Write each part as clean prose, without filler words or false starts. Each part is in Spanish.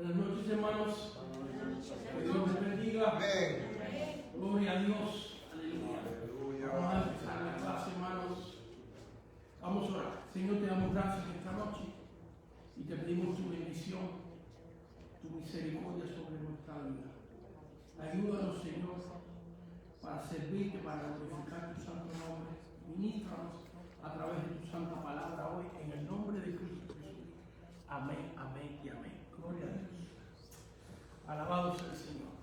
Buenas noches, hermanos. Que Dios les bendiga. Gloria a Dios. Aleluya. Vamos a empezar la clase, hermanos. Vamos a orar. Señor, te damos gracias esta noche y te pedimos tu bendición, tu misericordia sobre nuestra vida. Ayúdanos, Señor, para servirte, para glorificar tu santo nombre. Ministranos a través de tu santa palabra hoy, en el nombre de Cristo Jesús. Amén, amén y amén. Gloria a Dios. Alabado sea el Señor.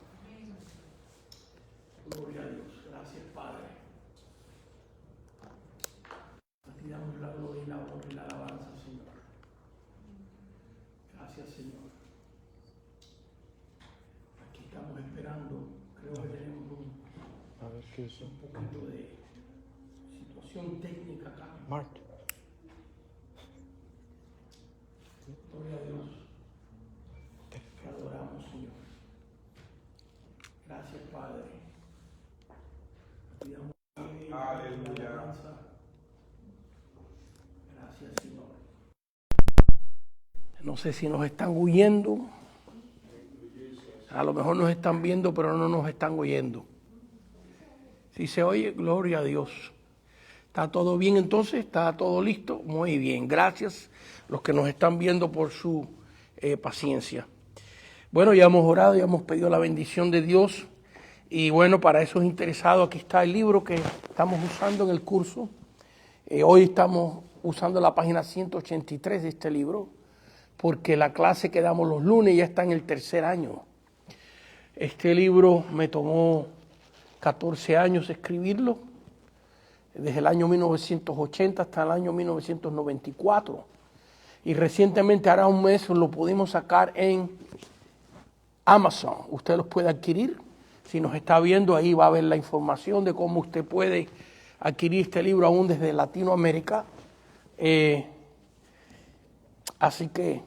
Gloria a Dios. Gracias, Padre. A ti damos la gloria y la honra y la alabanza, Señor. Gracias, Señor. Aquí estamos esperando. Creo que tenemos un poquito de situación técnica acá. Mark. Gloria a Dios. Te adoramos, Señor. Gracias, Padre. Te damos Aleluya. alabanza. Gracias, Señor. No sé si nos están oyendo. A lo mejor nos están viendo, pero no nos están oyendo. Si se oye, gloria a Dios. ¿Está todo bien entonces? ¿Está todo listo? Muy bien. Gracias los que nos están viendo por su paciencia. Bueno, ya hemos orado, ya hemos pedido la bendición de Dios. Y bueno, para esos interesados, aquí está el libro que estamos usando en el curso. Hoy estamos usando la página 183 de este libro, porque la clase que damos los lunes ya está en el tercer año. Este libro me tomó 14 años escribirlo, desde el año 1980 hasta el año 1994. Y recientemente, hará un mes, lo pudimos sacar en Amazon. Usted los puede adquirir. Si nos está viendo, ahí va a ver la información de cómo usted puede adquirir este libro aún desde Latinoamérica. Así que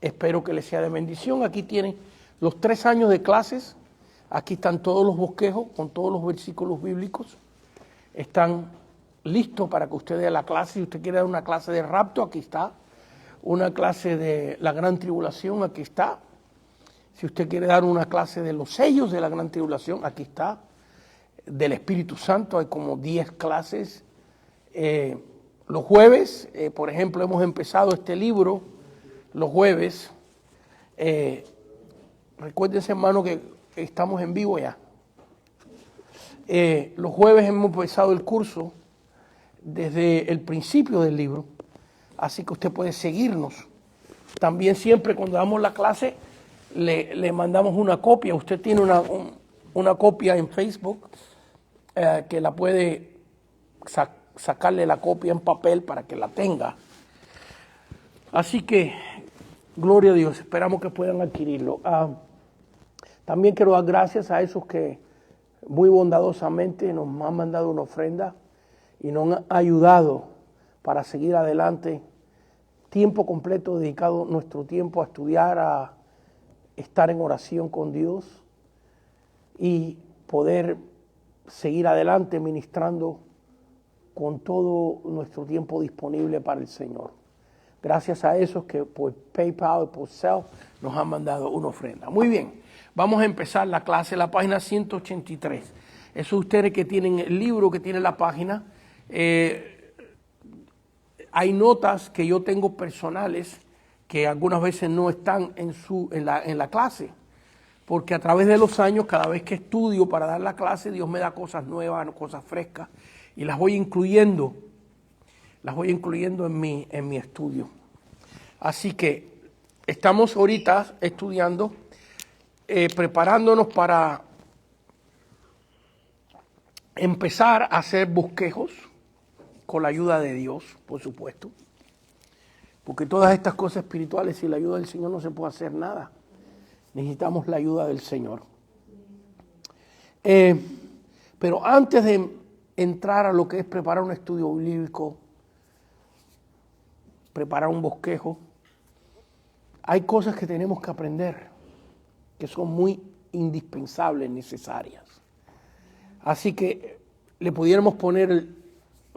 espero que les sea de bendición. Aquí tienen los 3 años de clases. Aquí están todos los bosquejos con todos los versículos bíblicos. Están listos para que usted dé la clase. Si usted quiere dar una clase de rapto, aquí está. Una clase de la gran tribulación, aquí está. Si usted quiere dar una clase de los sellos de la gran tribulación, aquí está. Del Espíritu Santo hay como 10 clases. Los jueves, por ejemplo, hemos empezado este libro los jueves. Recuérdense, hermano, que estamos en vivo ya. Los jueves hemos empezado el curso desde el principio del libro, así que usted puede seguirnos. También siempre cuando damos la clase le mandamos una copia. Usted tiene una copia en Facebook que la puede sacarle la copia en papel para que la tenga. Así que, gloria a Dios, esperamos que puedan adquirirlo. También quiero dar gracias a esos que muy bondadosamente nos han mandado una ofrenda y nos han ayudado para seguir adelante. Tiempo completo dedicado nuestro tiempo a estudiar, a estar en oración con Dios y poder seguir adelante ministrando con todo nuestro tiempo disponible para el Señor. Gracias a esos que por PayPal y por Zelle nos han mandado una ofrenda. Muy bien, vamos a empezar la clase, la página 183. Eso ustedes que tienen el libro, que tiene la página. Hay notas que yo tengo personales que algunas veces no están en la clase, porque a través de los años, cada vez que estudio para dar la clase, Dios me da cosas nuevas, cosas frescas, y las voy incluyendo en mi estudio. Así que estamos ahorita estudiando, preparándonos para empezar a hacer bosquejos con la ayuda de Dios, por supuesto. Porque todas estas cosas espirituales, sin la ayuda del Señor no se puede hacer nada. Necesitamos la ayuda del Señor. Pero antes de entrar a lo que es preparar un estudio bíblico, preparar un bosquejo, hay cosas que tenemos que aprender, que son muy indispensables, necesarias. Así que le pudiéramos poner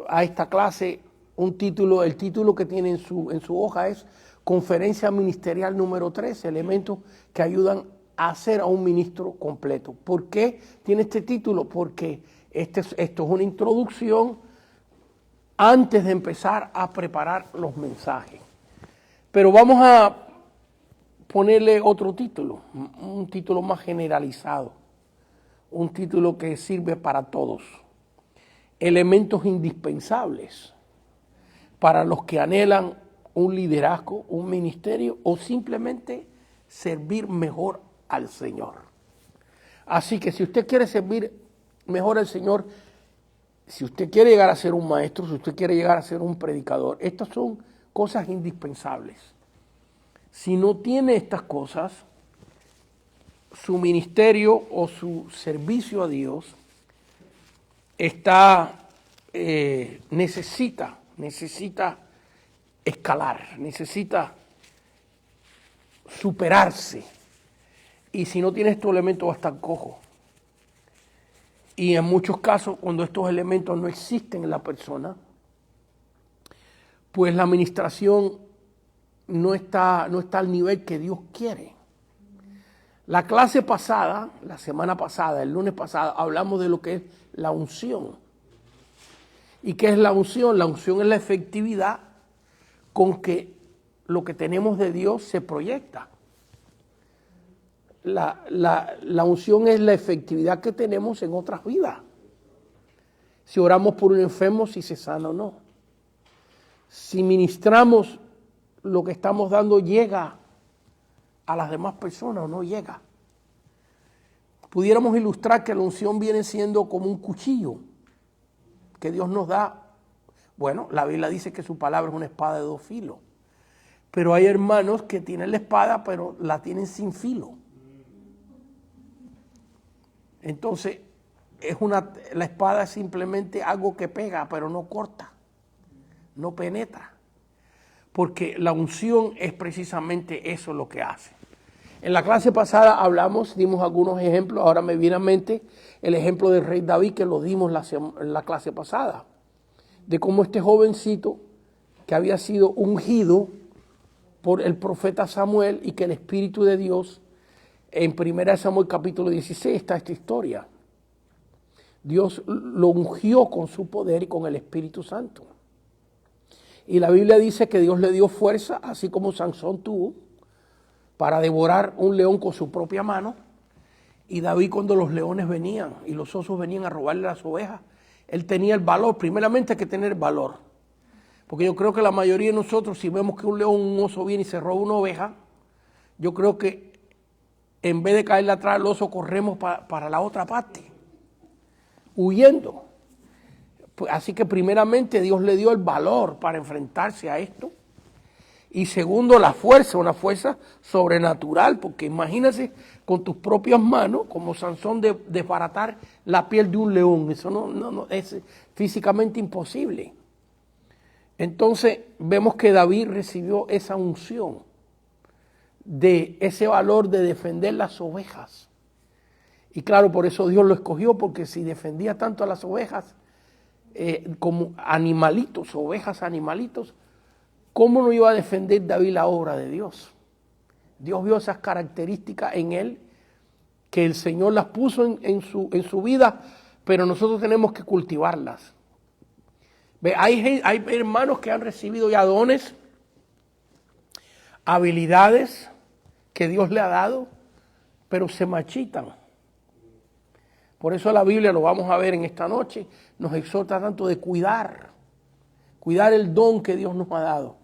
a esta clase un título. El título que tiene en su hoja es conferencia ministerial número 3, elementos que ayudan a hacer a un ministro completo. ¿Por qué tiene este título? Porque esto es una introducción antes de empezar a preparar los mensajes. Pero vamos a ponerle otro título, un título más generalizado, un título que sirve para todos. Elementos indispensables para los que anhelan un liderazgo, un ministerio o simplemente servir mejor al Señor. Así que si usted quiere servir mejor al Señor, si usted quiere llegar a ser un maestro, si usted quiere llegar a ser un predicador, estas son cosas indispensables. Si no tiene estas cosas, su ministerio o su servicio a Dios necesita escalar, necesita superarse. Y si no tiene estos elementos va a estar cojo. Y en muchos casos, cuando estos elementos no existen en la persona, pues la administración no está al nivel que Dios quiere. La clase pasada, la semana pasada, el lunes pasado, hablamos de lo que es la unción. ¿Y qué es la unción? La unción es la efectividad con que lo que tenemos de Dios se proyecta. La unción es la efectividad que tenemos en otras vidas. Si oramos por un enfermo, si se sana o no. Si ministramos, lo que estamos dando llega a las demás personas o no llega. Pudiéramos ilustrar que la unción viene siendo como un cuchillo que Dios nos da. Bueno, la Biblia dice que su palabra es una espada de 2 filos. Pero hay hermanos que tienen la espada, pero la tienen sin filo. Entonces, la espada es simplemente algo que pega, pero no corta, no penetra. Porque la unción es precisamente eso lo que hace. En la clase pasada dimos algunos ejemplos, ahora me viene a mente el ejemplo del rey David que lo dimos en la clase pasada, de cómo este jovencito que había sido ungido por el profeta Samuel y que el Espíritu de Dios, en 1 Samuel capítulo 16 está esta historia. Dios lo ungió con su poder y con el Espíritu Santo. Y la Biblia dice que Dios le dio fuerza, así como Sansón tuvo, para devorar un león con su propia mano. Y David, cuando los leones venían y los osos venían a robarle las ovejas, él tenía el valor. Primeramente hay que tener valor. Porque yo creo que la mayoría de nosotros, si vemos que un león o un oso viene y se roba una oveja, yo creo que en vez de caerle atrás al oso, corremos para la otra parte, huyendo. Así que primeramente Dios le dio el valor para enfrentarse a esto. Y segundo, la fuerza, una fuerza sobrenatural, porque imagínate con tus propias manos, como Sansón, desbaratar la piel de un león. Eso no es físicamente imposible. Entonces vemos que David recibió esa unción de ese valor de defender las ovejas. Y claro, por eso Dios lo escogió, porque si defendía tanto a las ovejas como animalitos, ovejas animalitos, ¿cómo no iba a defender David la obra de Dios? Dios vio esas características en él, que el Señor las puso en su vida, pero nosotros tenemos que cultivarlas. Hay hermanos que han recibido ya dones, habilidades que Dios le ha dado, pero se marchitan. Por eso la Biblia, lo vamos a ver en esta noche, nos exhorta tanto de cuidar el don que Dios nos ha dado.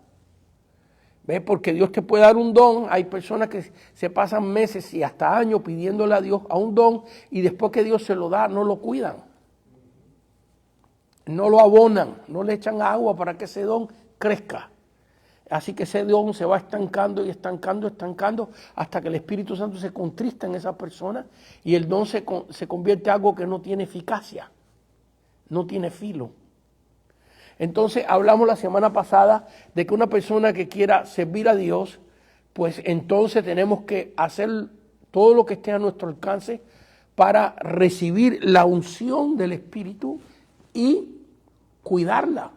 ¿Ves? Porque Dios te puede dar un don. Hay personas que se pasan meses y hasta años pidiéndole a Dios a un don y después que Dios se lo da, no lo cuidan. No lo abonan, no le echan agua para que ese don crezca. Así que ese don se va estancando y estancando hasta que el Espíritu Santo se contrista en esa persona y el don se convierte en algo que no tiene eficacia, no tiene filo. Entonces hablamos la semana pasada de que una persona que quiera servir a Dios, pues entonces tenemos que hacer todo lo que esté a nuestro alcance para recibir la unción del Espíritu y cuidarla,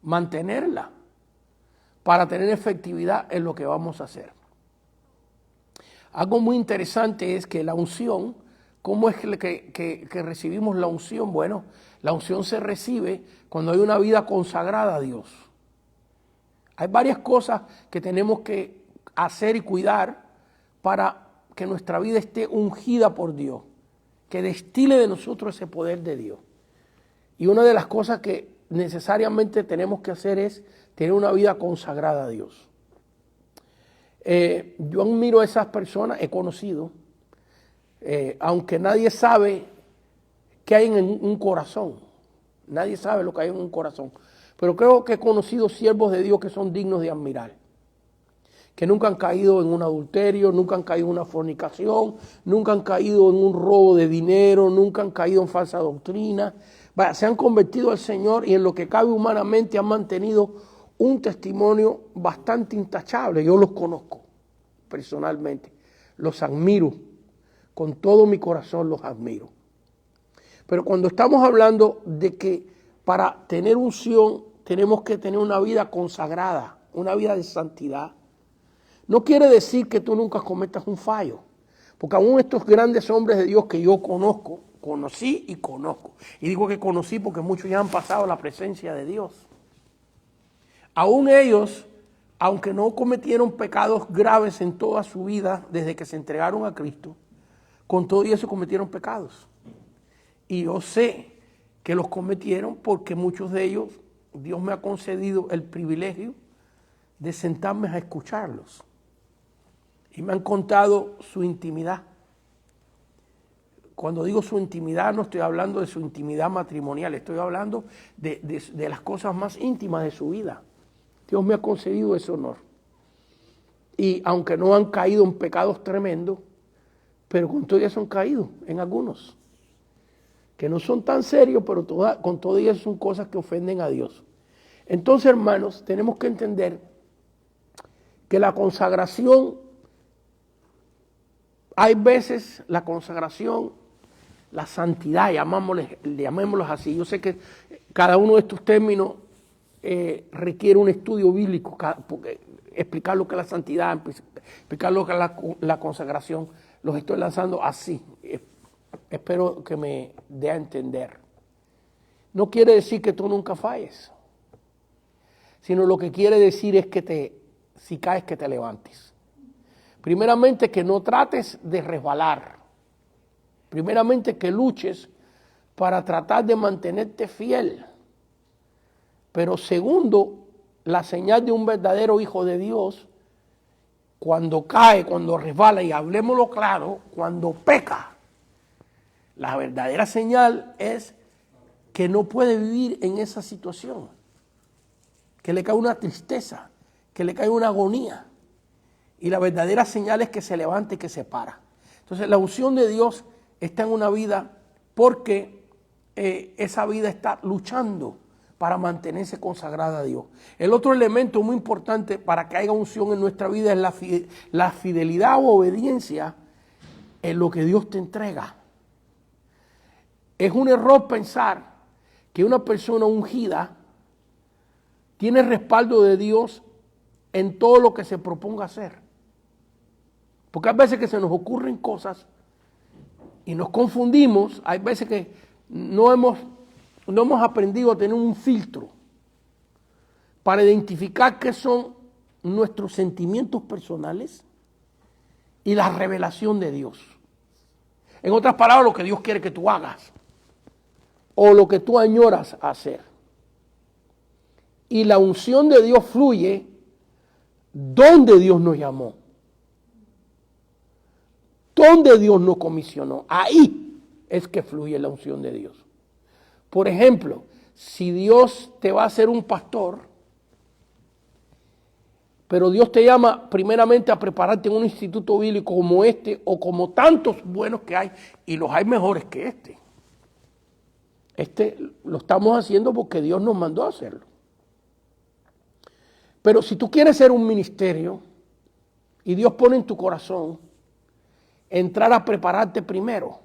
mantenerla. para tener efectividad en lo que vamos a hacer. Algo muy interesante es que la unción, ¿cómo es que recibimos la unción? Bueno, la unción se recibe cuando hay una vida consagrada a Dios. Hay varias cosas que tenemos que hacer y cuidar para que nuestra vida esté ungida por Dios, que destile de nosotros ese poder de Dios. Y una de las cosas que necesariamente tenemos que hacer es tener una vida consagrada a Dios. Yo admiro a esas personas, he conocido, aunque nadie sabe qué hay en un corazón, nadie sabe lo que hay en un corazón, pero creo que he conocido siervos de Dios que son dignos de admirar, que nunca han caído en un adulterio, nunca han caído en una fornicación, nunca han caído en un robo de dinero, nunca han caído en falsa doctrina. Vaya, se han convertido al Señor y en lo que cabe humanamente han mantenido un testimonio bastante intachable. Yo los conozco personalmente, los admiro, con todo mi corazón los admiro. Pero cuando estamos hablando de que para tener unción tenemos que tener una vida consagrada, una vida de santidad, no quiere decir que tú nunca cometas un fallo, porque aún estos grandes hombres de Dios que yo conozco, conocí y conozco, y digo que conocí porque muchos ya han pasado la presencia de Dios, aún ellos, aunque no cometieron pecados graves en toda su vida desde que se entregaron a Cristo, con todo y eso cometieron pecados. Y yo sé que los cometieron porque muchos de ellos, Dios me ha concedido el privilegio de sentarme a escucharlos. Y me han contado su intimidad. Cuando digo su intimidad, no estoy hablando de su intimidad matrimonial, estoy hablando de las cosas más íntimas de su vida. Dios me ha concedido ese honor. Y aunque no han caído en pecados tremendos, pero con todo eso han caído en algunos, que no son tan serios, pero con todo eso son cosas que ofenden a Dios. Entonces, hermanos, tenemos que entender que la consagración, hay veces la consagración, la santidad, llamémoslos así. Yo sé que cada uno de estos términos requiere un estudio bíblico, porque explicar lo que es la santidad, explicar lo que es la consagración, los estoy lanzando así. Espero que me dé a entender. No quiere decir que tú nunca falles, sino lo que quiere decir es que si caes, que te levantes. Primeramente, que no trates de resbalar. Primeramente, que luches para tratar de mantenerte fiel. Pero segundo, la señal de un verdadero hijo de Dios, cuando cae, cuando resbala, y hablemoslo claro, cuando peca, la verdadera señal es que no puede vivir en esa situación, que le cae una tristeza, que le cae una agonía. Y la verdadera señal es que se levanta y que se para. Entonces la unción de Dios está en una vida porque esa vida está luchando para mantenerse consagrada a Dios. El otro elemento muy importante para que haya unción en nuestra vida es la fidelidad o obediencia en lo que Dios te entrega. Es un error pensar que una persona ungida tiene respaldo de Dios en todo lo que se proponga hacer. Porque hay veces que se nos ocurren cosas y nos confundimos, hay veces que no hemos aprendido a tener un filtro para identificar qué son nuestros sentimientos personales y la revelación de Dios. En otras palabras, lo que Dios quiere que tú hagas o lo que tú añoras hacer. Y la unción de Dios fluye donde Dios nos llamó, donde Dios nos comisionó. Ahí es que fluye la unción de Dios. Por ejemplo, si Dios te va a hacer un pastor, pero Dios te llama primeramente a prepararte en un instituto bíblico como este o como tantos buenos que hay, y los hay mejores que este. Este lo estamos haciendo porque Dios nos mandó a hacerlo. Pero si tú quieres ser un ministerio y Dios pone en tu corazón entrar a prepararte primero,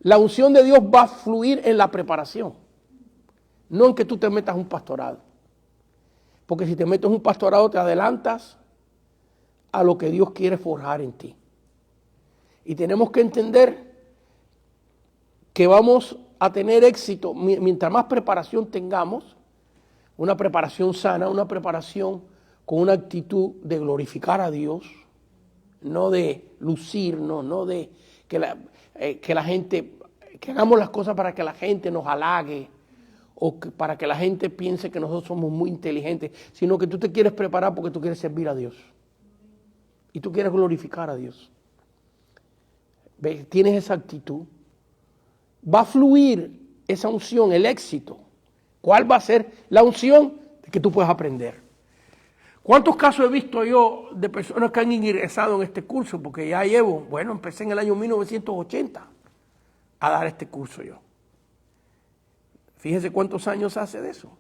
la unción de Dios va a fluir en la preparación, no en que tú te metas un pastorado. Porque si te metes en un pastorado te adelantas a lo que Dios quiere forjar en ti. Y tenemos que entender que vamos a tener éxito mientras más preparación tengamos, una preparación sana, una preparación con una actitud de glorificar a Dios, no de lucirnos, no de que la gente, que hagamos las cosas para que la gente nos halague o para que la gente piense que nosotros somos muy inteligentes, sino que tú te quieres preparar porque tú quieres servir a Dios y tú quieres glorificar a Dios. ¿Ves? Tienes esa actitud, va a fluir esa unción, el éxito. ¿Cuál va a ser la unción? Que tú puedas aprender. ¿Cuántos casos he visto yo de personas que han ingresado en este curso? Porque ya llevo, empecé en el año 1980 a dar este curso yo. Fíjense cuántos años hace de eso.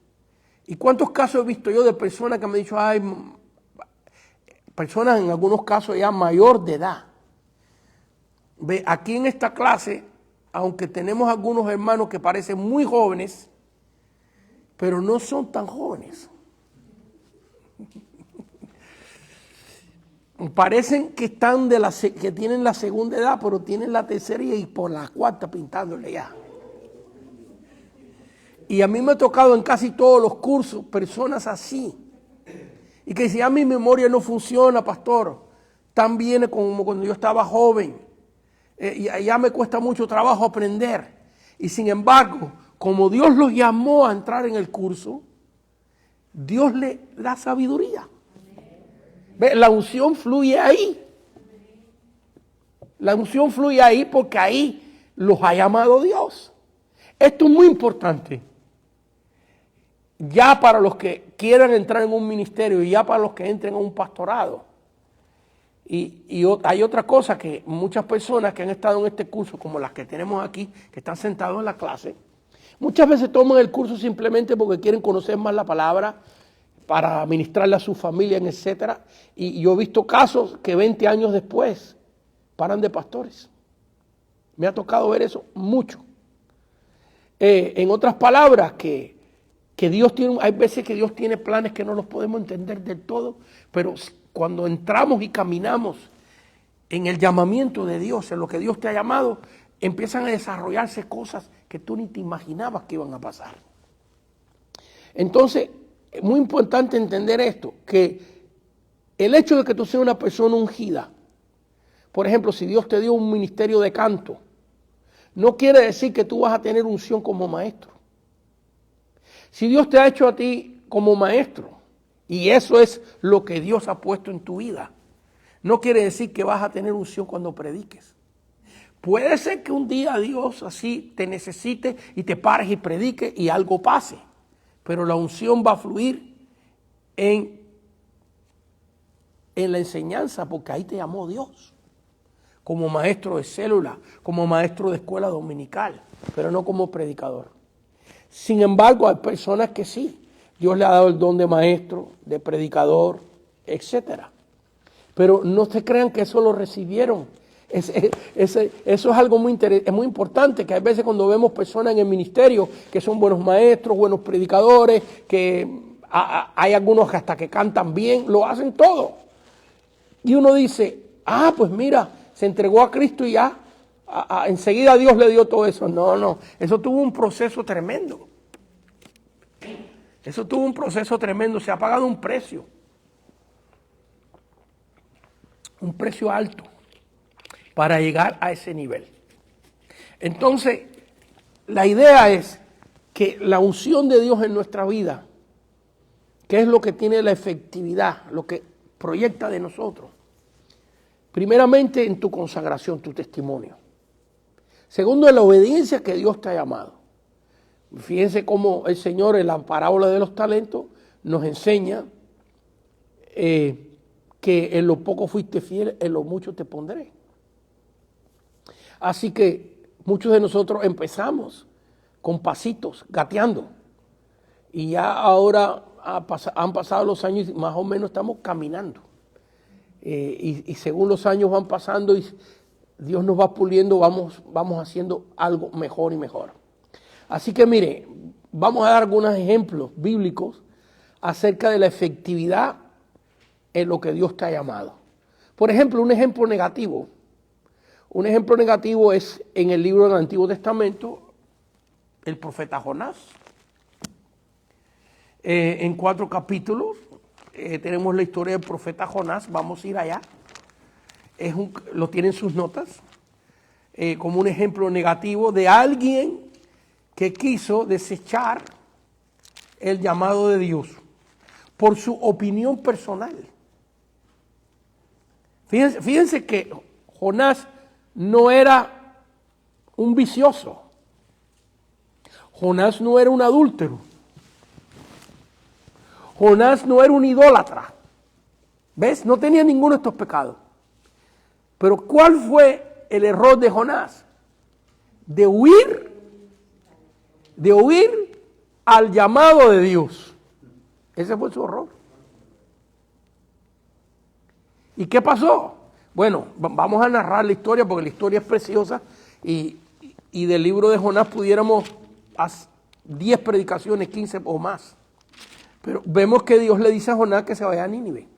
¿Y cuántos casos he visto yo de personas que me han dicho, personas en algunos casos ya mayor de edad? Ve, aquí en esta clase, aunque tenemos algunos hermanos que parecen muy jóvenes, pero no son tan jóvenes. Parecen que están que tienen la segunda edad, pero tienen la tercera y por la cuarta pintándole ya. Y a mí me ha tocado en casi todos los cursos personas así. Y que si ya mi memoria no funciona, pastor, tan bien como cuando yo estaba joven. Ya me cuesta mucho trabajo aprender. Y sin embargo, como Dios los llamó a entrar en el curso, Dios le da sabiduría. ¿Ve? La unción fluye ahí. La unción fluye ahí porque ahí los ha llamado Dios. Esto es muy importante. Ya para los que quieran entrar en un ministerio y ya para los que entren a un pastorado. Y hay otra cosa que muchas personas que han estado en este curso, como las que tenemos aquí, que están sentados en la clase, muchas veces toman el curso simplemente porque quieren conocer más la palabra, para ministrarle a su familia, etcétera. Y yo he visto casos que 20 años después paran de pastores. Me ha tocado ver eso mucho. En otras palabras, que Dios tiene, hay veces que Dios tiene planes que no los podemos entender del todo, pero cuando entramos y caminamos en el llamamiento de Dios, en lo que Dios te ha llamado, empiezan a desarrollarse cosas que tú ni te imaginabas que iban a pasar. Entonces, es muy importante entender esto, que el hecho de que tú seas una persona ungida, por ejemplo, si Dios te dio un ministerio de canto, no quiere decir que tú vas a tener unción como maestro. Si Dios te ha hecho a ti como maestro, y eso es lo que Dios ha puesto en tu vida, no quiere decir que vas a tener unción cuando prediques. Puede ser que un día Dios así te necesite y te pares y prediques y algo pase. Pero la unción va a fluir en la enseñanza, porque ahí te llamó Dios. Como maestro de célula, como maestro de escuela dominical, pero no como predicador. Sin embargo, hay personas que sí. Dios le ha dado el don de maestro, de predicador, etcétera. Pero no se crean que eso lo recibieron. Eso es algo muy importante, que hay veces cuando vemos personas en el ministerio que son buenos maestros, buenos predicadores, que hay algunos hasta que cantan bien, lo hacen todo. Y uno dice, pues mira, se entregó a Cristo y ya, enseguida Dios le dio todo eso. No, eso tuvo un proceso tremendo. Eso tuvo un proceso tremendo, se ha pagado un precio alto para llegar a ese nivel. Entonces, la idea es que la unción de Dios en nuestra vida, que es lo que tiene la efectividad, lo que proyecta de nosotros, primeramente en tu consagración, tu testimonio. Segundo, en la obediencia que Dios te ha llamado. Fíjense cómo el Señor en la parábola de los talentos nos enseña que en lo poco fuiste fiel, en lo mucho te pondré. Así que muchos de nosotros empezamos con pasitos, gateando. Y ya ahora han pasado los años y más o menos estamos caminando. Y según los años van pasando y Dios nos va puliendo, vamos haciendo algo mejor y mejor. Así que mire, vamos a dar algunos ejemplos bíblicos, acerca de la efectividad en lo que Dios te ha llamado. Por ejemplo, un ejemplo negativo. Un ejemplo negativo es en el libro del Antiguo Testamento, el profeta Jonás. En 4 capítulos tenemos la historia del profeta Jonás. Vamos a ir allá. Lo tienen sus notas. Como un ejemplo negativo de alguien que quiso desechar el llamado de Dios por su opinión personal. Fíjense que Jonás no era un vicioso. Jonás no era un adúltero. Jonás no era un idólatra. ¿Ves? No tenía ninguno de estos pecados. Pero ¿cuál fue el error de Jonás? De huir al llamado de Dios. Ese fue su error. ¿Y qué pasó? Bueno, vamos a narrar la historia porque la historia es preciosa y del libro de Jonás pudiéramos hacer 10 predicaciones, 15 o más. Pero vemos que Dios le dice a Jonás que se vaya a Nínive.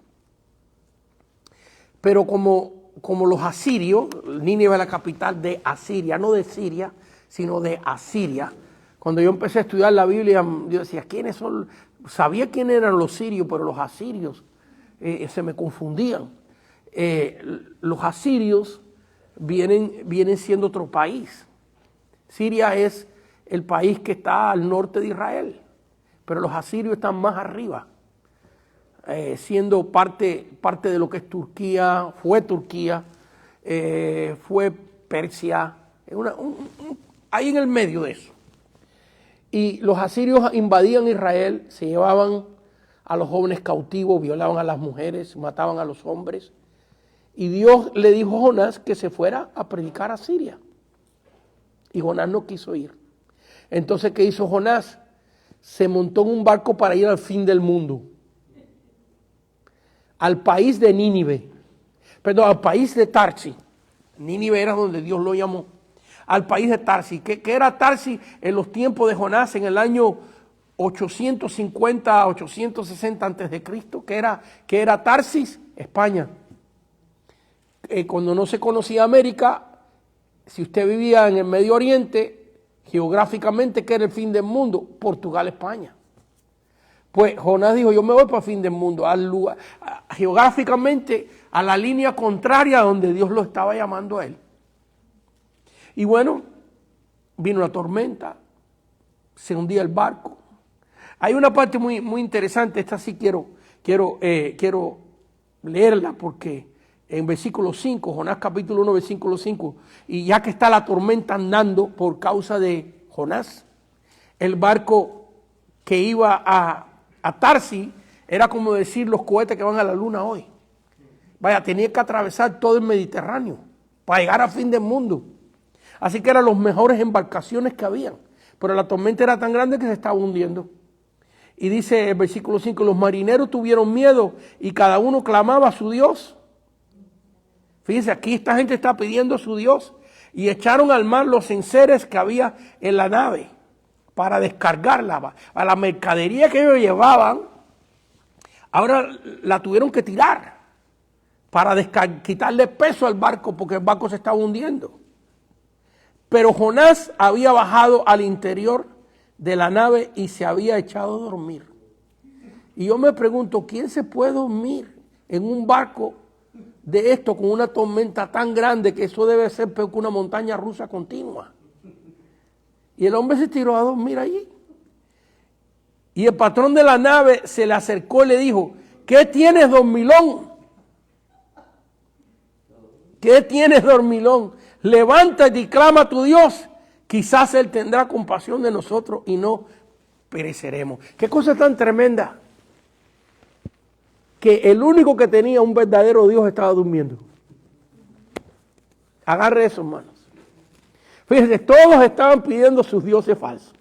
Pero como los asirios, Nínive es la capital de Asiria, no de Siria, sino de Asiria. Cuando yo empecé a estudiar la Biblia, yo decía, ¿quiénes son? Sabía quiénes eran los sirios, pero los asirios se me confundían. Los asirios vienen siendo otro país. Siria es el país que está al norte de Israel, pero los asirios están más arriba, siendo parte de lo que es Turquía, fue Persia, ahí en el medio de eso. Y los asirios invadían Israel, se llevaban a los jóvenes cautivos, violaban a las mujeres, mataban a los hombres. Y Dios le dijo a Jonás que se fuera a predicar a Siria. Y Jonás no quiso ir. Entonces, ¿qué hizo Jonás? Se montó en un barco para ir al fin del mundo. Al país de Nínive. Perdón, al país de Tarsis. Nínive era donde Dios lo llamó. Al país de Tarsis. ¿Qué era Tarsis en los tiempos de Jonás en el año 850, 860 antes de Cristo? ¿Qué era Tarsis? España. Cuando no se conocía América, si usted vivía en el Medio Oriente, geográficamente, ¿qué era el fin del mundo? Portugal, España. Pues Jonás dijo, yo me voy para el fin del mundo, al lugar, geográficamente a la línea contraria a donde Dios lo estaba llamando a él. Y bueno, vino la tormenta, se hundía el barco. Hay una parte muy, muy interesante, esta sí quiero leerla porque en versículo 5, Jonás capítulo 1, versículo 5, y ya que está la tormenta andando por causa de Jonás, el barco que iba a Tarsis era como decir los cohetes que van a la luna hoy. Vaya, tenía que atravesar todo el Mediterráneo para llegar al fin del mundo. Así que eran las mejores embarcaciones que habían, pero la tormenta era tan grande que se estaba hundiendo. Y dice el versículo 5, los marineros tuvieron miedo y cada uno clamaba a su Dios. Fíjense, aquí esta gente está pidiendo a su Dios y echaron al mar los enseres que había en la nave para descargarla. A la mercadería que ellos llevaban, ahora la tuvieron que tirar para quitarle peso al barco porque el barco se estaba hundiendo. Pero Jonás había bajado al interior de la nave y se había echado a dormir. Y yo me pregunto, ¿quién se puede dormir en un barco de esto con una tormenta tan grande que eso debe ser peor que una montaña rusa continua? Y el hombre se tiró a dormir allí. Y el patrón de la nave se le acercó y le dijo, ¿qué tienes, dormilón? ¿Qué tienes, dormilón? Levántate y clama a tu Dios. Quizás Él tendrá compasión de nosotros y no pereceremos. ¿Qué cosa tan tremenda? Que el único que tenía un verdadero Dios estaba durmiendo. Agarre eso, hermanos. Fíjense, todos estaban pidiendo sus dioses falsos.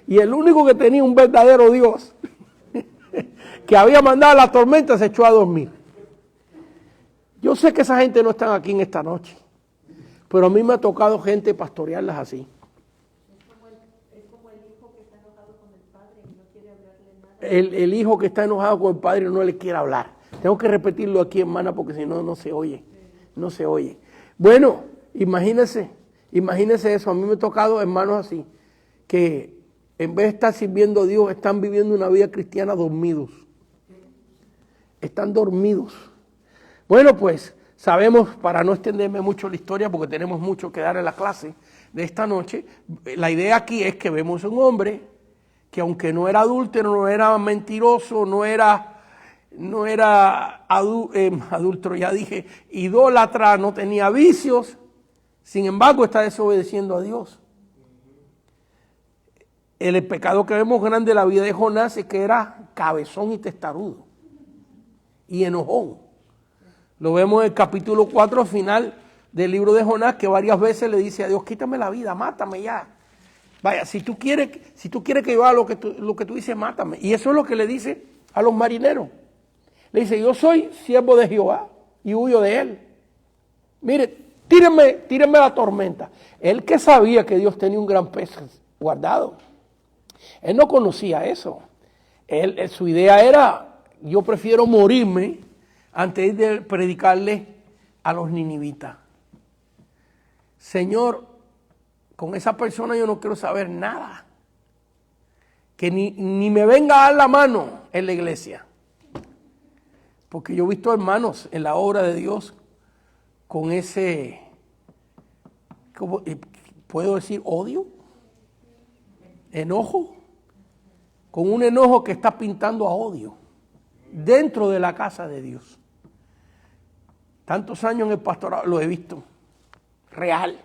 Y el único que tenía un verdadero Dios, que había mandado la tormenta, se echó a dormir. Yo sé que esa gente no está aquí en esta noche, pero a mí me ha tocado gente pastorearlas así. Es como el hijo que está enojado con el padre y no quiere hablarle nada el hijo que está enojado con el padre no le quiere hablar. Tengo que repetirlo aquí, hermana, porque si no, no se oye. No se oye. Bueno, imagínense eso. A mí me ha tocado hermanos así, que en vez de estar sirviendo a Dios, están viviendo una vida cristiana dormidos. Están dormidos. Bueno, pues sabemos, para no extenderme mucho la historia, porque tenemos mucho que dar en la clase de esta noche, la idea aquí es que vemos un hombre que aunque no era adúltero, no era mentiroso, no era adúltero, ya dije, idólatra, no tenía vicios, sin embargo está desobedeciendo a Dios. El pecado que vemos grande en la vida de Jonás es que era cabezón y testarudo y enojón. Lo vemos en el capítulo 4 final del libro de Jonás, que varias veces le dice a Dios, quítame la vida, mátame ya. Vaya, si tú quieres que yo haga lo que tú dices, mátame. Y eso es lo que le dice a los marineros. Le dice, yo soy siervo de Jehová y huyo de él. Mire, tírenme la tormenta. Él que sabía que Dios tenía un gran pez guardado. Él no conocía eso. Su idea era, yo prefiero morirme antes de predicarle a los ninivitas. Señor, con esa persona yo no quiero saber nada. Que ni me venga a dar la mano en la iglesia. Porque yo he visto hermanos en la obra de Dios con ese, ¿puedo decir odio? Enojo. Con un enojo que está pintando a odio dentro de la casa de Dios. Tantos años en el pastorado lo he visto. Real.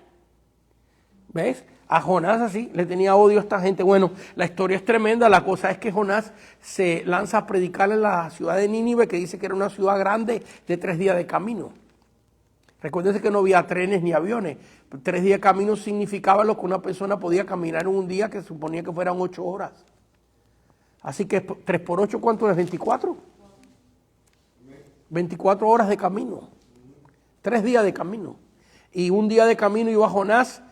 ¿Ves? A Jonás así le tenía odio a esta gente. Bueno, la historia es tremenda. La cosa es que Jonás se lanza a predicar en la ciudad de Nínive, que dice que era una ciudad grande de 3 días de camino. Recuérdense que no había trenes ni aviones. 3 días de camino significaba lo que una persona podía caminar en un día que suponía que fueran 8 horas. Así que 3 por 8, ¿cuánto es? 24. 24 horas de camino. 3 días de camino. Y un día de camino iba Jonás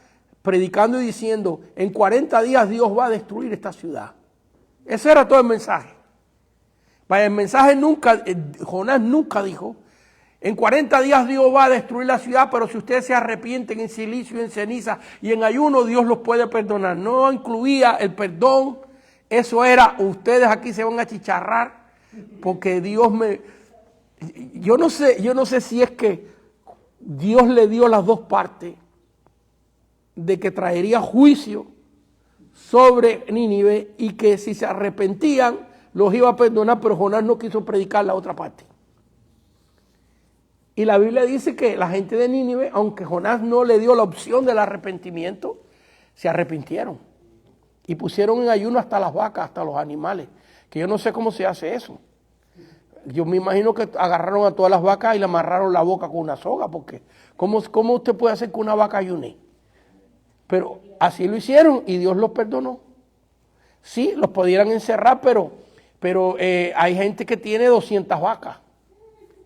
predicando y diciendo, en 40 días Dios va a destruir esta ciudad. Ese era todo el mensaje. Vaya, el mensaje Jonás nunca dijo, en 40 días Dios va a destruir la ciudad, pero si ustedes se arrepienten en silicio, en ceniza y en ayuno, Dios los puede perdonar. No incluía el perdón, eso era, ustedes aquí se van a chicharrar, porque Dios yo no sé si es que Dios le dio las dos partes, de que traería juicio sobre Nínive y que si se arrepentían los iba a perdonar, pero Jonás no quiso predicar la otra parte. Y la Biblia dice que la gente de Nínive, aunque Jonás no le dio la opción del arrepentimiento, se arrepintieron y pusieron en ayuno hasta las vacas, hasta los animales, que yo no sé cómo se hace eso. Yo me imagino que agarraron a todas las vacas y le amarraron la boca con una soga, porque ¿cómo usted puede hacer que una vaca ayune? Pero así lo hicieron y Dios los perdonó. Sí, los pudieran encerrar, pero hay gente que tiene 200 vacas,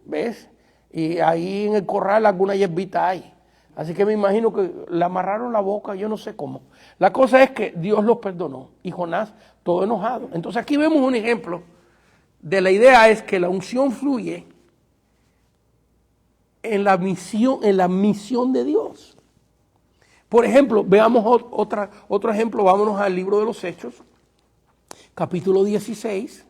¿ves? Y ahí en el corral alguna hierbita hay. Así que me imagino que le amarraron la boca, yo no sé cómo. La cosa es que Dios los perdonó y Jonás todo enojado. Entonces aquí vemos un ejemplo de la idea es que la unción fluye en la misión de Dios. Por ejemplo, veamos otro ejemplo, vámonos al libro de los Hechos, capítulo 16.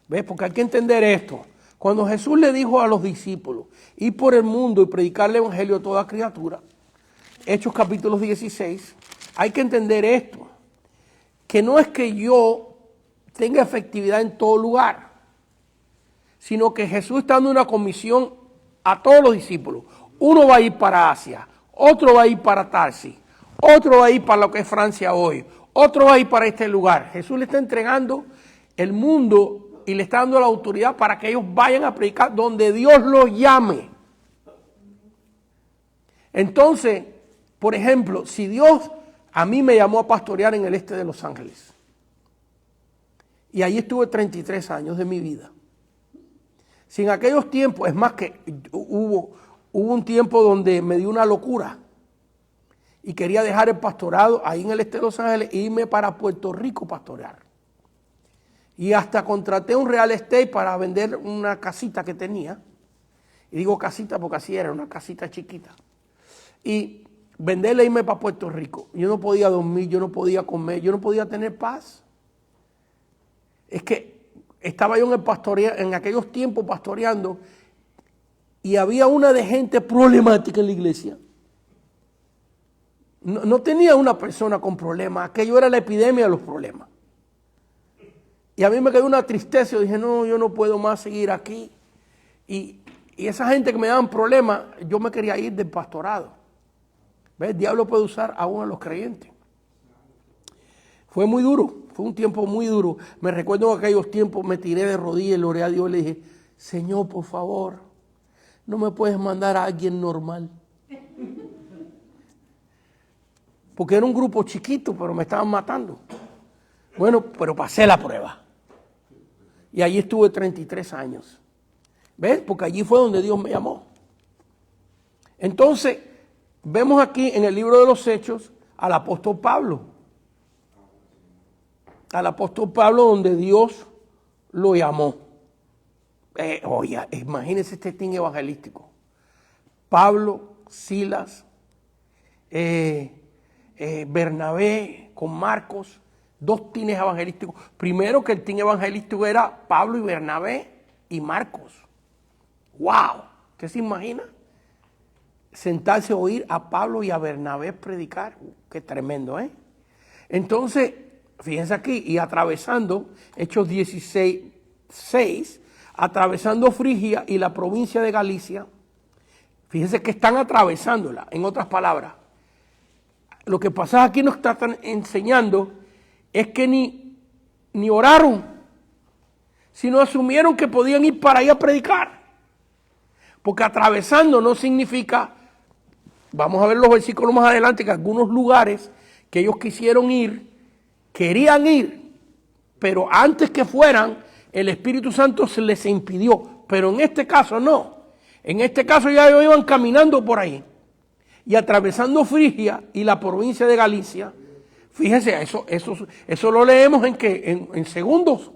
¿Ves? Porque hay que entender esto. Cuando Jesús le dijo a los discípulos, ir por el mundo y predicar el evangelio a toda criatura, Hechos capítulo 16, hay que entender esto, que no es que yo tenga efectividad en todo lugar, sino que Jesús está dando una comisión a todos los discípulos. Uno va a ir para Asia, otro va a ir para Tarsis, otro va a ir para lo que es Francia hoy, otro va a ir para este lugar. Jesús le está entregando el mundo y le está dando la autoridad para que ellos vayan a predicar donde Dios los llame. Entonces, por ejemplo, si Dios a mí me llamó a pastorear en el este de Los Ángeles, y ahí estuve 33 años de mi vida. Si en aquellos tiempos, es más que hubo un tiempo donde me dio una locura y quería dejar el pastorado ahí en el este de Los Ángeles e irme para Puerto Rico a pastorear. Y hasta contraté un real estate para vender una casita que tenía. Y digo casita porque así era, una casita chiquita. Y venderla e irme para Puerto Rico. Yo no podía dormir, yo no podía comer, yo no podía tener paz. Es que estaba yo en aquellos tiempos pastoreando y había una de gente problemática en la iglesia. No tenía una persona con problemas, aquello era la epidemia de los problemas. Y a mí me quedó una tristeza, yo dije, no, yo no puedo más seguir aquí. Y esa gente que me daban problemas, yo me quería ir del pastorado. ¿Ves? El diablo puede usar aún a los creyentes. Fue muy duro, fue un tiempo muy duro. Me recuerdo en aquellos tiempos, me tiré de rodillas, le oré a Dios y le dije, Señor, por favor, no me puedes mandar a alguien normal. Porque era un grupo chiquito, pero me estaban matando. Bueno, pero pasé la prueba. Y allí estuve 33 años. ¿Ves? Porque allí fue donde Dios me llamó. Entonces, vemos aquí en el libro de los Hechos al apóstol Pablo. Al apóstol Pablo donde Dios lo llamó. Oye, imagínense este team evangelístico. Pablo, Silas, Bernabé con Marcos, dos teams evangelísticos. Primero que el team evangelístico era Pablo y Bernabé y Marcos. ¡Wow! ¿Usted se imagina? Sentarse a oír a Pablo y a Bernabé predicar. ¡Qué tremendo, eh! Entonces, fíjense aquí, y atravesando, Hechos 16:6, atravesando Frigia y la provincia de Galicia, fíjense que están atravesándola, en otras palabras. Lo que pasa aquí nos están enseñando es que ni oraron, sino asumieron que podían ir para allá a predicar. Porque atravesando no significa, vamos a ver los versículos más adelante, que algunos lugares que ellos querían ir, pero antes que fueran, el Espíritu Santo se les impidió. Pero en este caso no. En este caso ya ellos iban caminando por ahí. Y atravesando Frigia y la provincia de Galicia, fíjense, eso lo leemos en segundos.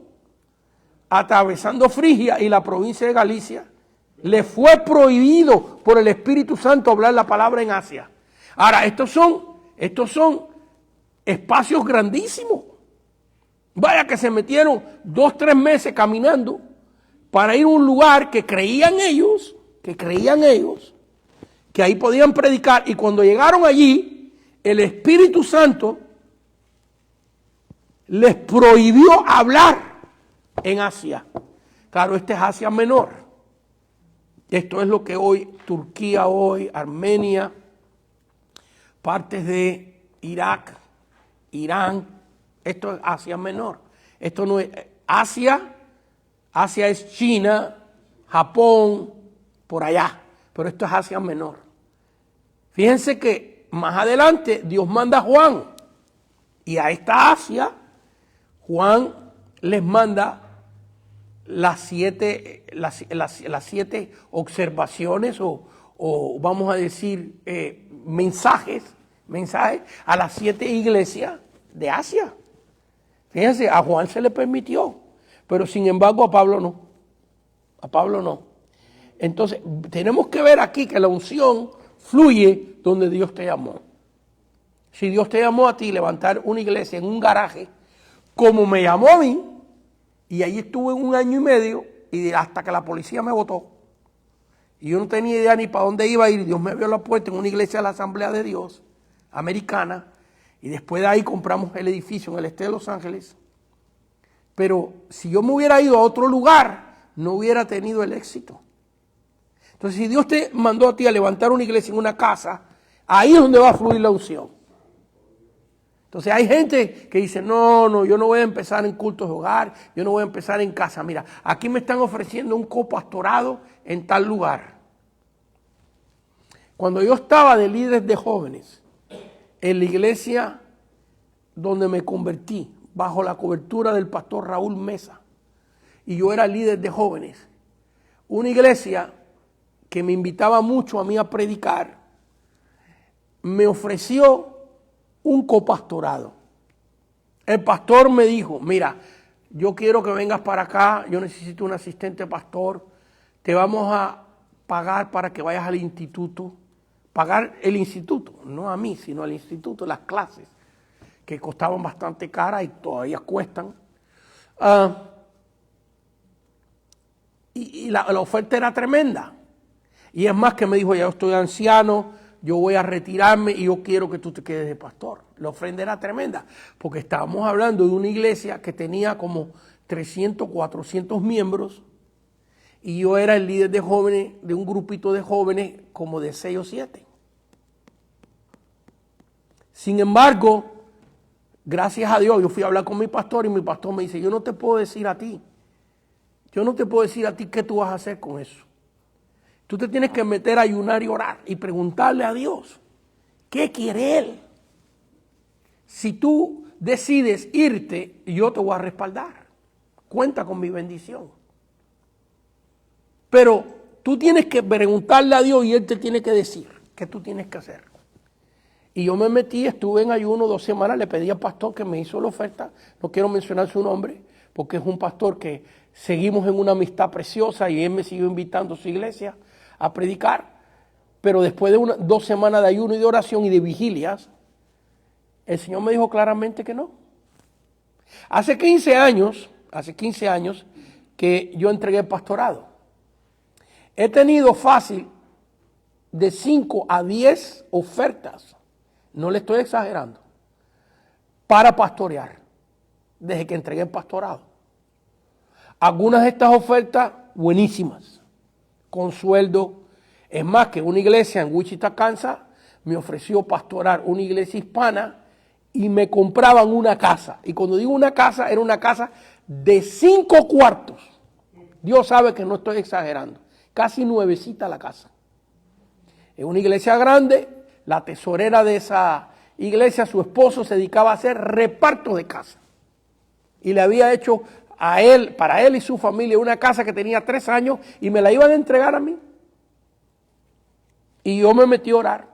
Atravesando Frigia y la provincia de Galicia, le fue prohibido por el Espíritu Santo hablar la palabra en Asia. Ahora, estos son espacios grandísimos. Vaya que se metieron 2-3 meses caminando para ir a un lugar que creían ellos, que ahí podían predicar, y cuando llegaron allí, el Espíritu Santo les prohibió hablar en Asia. Claro, este es Asia Menor. Esto es lo que hoy, Turquía hoy, Armenia, partes de Irak, Irán, esto es Asia Menor. Esto no es Asia es China, Japón, por allá, pero esto es Asia Menor. Fíjense que más adelante Dios manda a Juan, y a esta Asia, Juan les manda las 7 observaciones o vamos a decir mensajes a las 7 iglesias de Asia. Fíjense, a Juan se le permitió, pero sin embargo a Pablo no. A Pablo no. Entonces, tenemos que ver aquí que la unción fluye donde Dios te llamó. Si Dios te llamó a ti levantar una iglesia en un garaje, como me llamó a mí, y allí estuve 1 año y medio, y hasta que la policía me botó, y yo no tenía idea ni para dónde iba a ir, Dios me abrió la puerta en una iglesia de la Asamblea de Dios americana, y después de ahí compramos el edificio en el este de Los Ángeles. Pero si yo me hubiera ido a otro lugar, no hubiera tenido el éxito. Entonces, si Dios te mandó a ti a levantar una iglesia en una casa, ahí es donde va a fluir la unción. Entonces, hay gente que dice, no, yo no voy a empezar en cultos de hogar, yo no voy a empezar en casa. Mira, aquí me están ofreciendo un copastorado en tal lugar. Cuando yo estaba de líder de jóvenes en la iglesia donde me convertí, bajo la cobertura del pastor Raúl Mesa, y yo era líder de jóvenes, una iglesia que me invitaba mucho a mí a predicar, me ofreció un copastorado. El pastor me dijo, mira, yo quiero que vengas para acá, yo necesito un asistente pastor, te vamos a pagar para que vayas al instituto, pagar el instituto, no a mí, sino al instituto, las clases, que costaban bastante caras y todavía cuestan. Y la oferta era tremenda. Y es más que me dijo, ya yo estoy anciano, yo voy a retirarme y yo quiero que tú te quedes de pastor. La ofrenda era tremenda, porque estábamos hablando de una iglesia que tenía como 300, 400 miembros, y yo era el líder de jóvenes, de un grupito de jóvenes como de 6 o 7. Sin embargo, gracias a Dios, yo fui a hablar con mi pastor y mi pastor me dice, yo no te puedo decir a ti qué tú vas a hacer con eso. Tú te tienes que meter a ayunar y orar y preguntarle a Dios, ¿qué quiere Él? Si tú decides irte, yo te voy a respaldar. Cuenta con mi bendición. Pero tú tienes que preguntarle a Dios y Él te tiene que decir qué tú tienes que hacer. Y yo me metí, estuve en ayuno 2 semanas, le pedí al pastor que me hizo la oferta, no quiero mencionar su nombre, porque es un pastor que seguimos en una amistad preciosa y él me siguió invitando a su iglesia a predicar, pero después de 2 semanas de ayuno y de oración y de vigilias, el Señor me dijo claramente que no. Hace 15 años que yo entregué el pastorado. He tenido fácil de 5 a 10 ofertas, no le estoy exagerando, para pastorear, desde que entregué el pastorado. Algunas de estas ofertas buenísimas, con sueldo. Es más, que una iglesia en Wichita, Kansas, me ofreció pastorar una iglesia hispana y me compraban una casa. Y cuando digo una casa, era una casa de 5 cuartos. Dios sabe que no estoy exagerando. Casi nuevecita la casa. Es una iglesia grande. La tesorera de esa iglesia, su esposo, se dedicaba a hacer reparto de casa. Y le había hecho a él, para él y su familia, una casa que tenía 3 años y me la iban a entregar a mí. Y yo me metí a orar.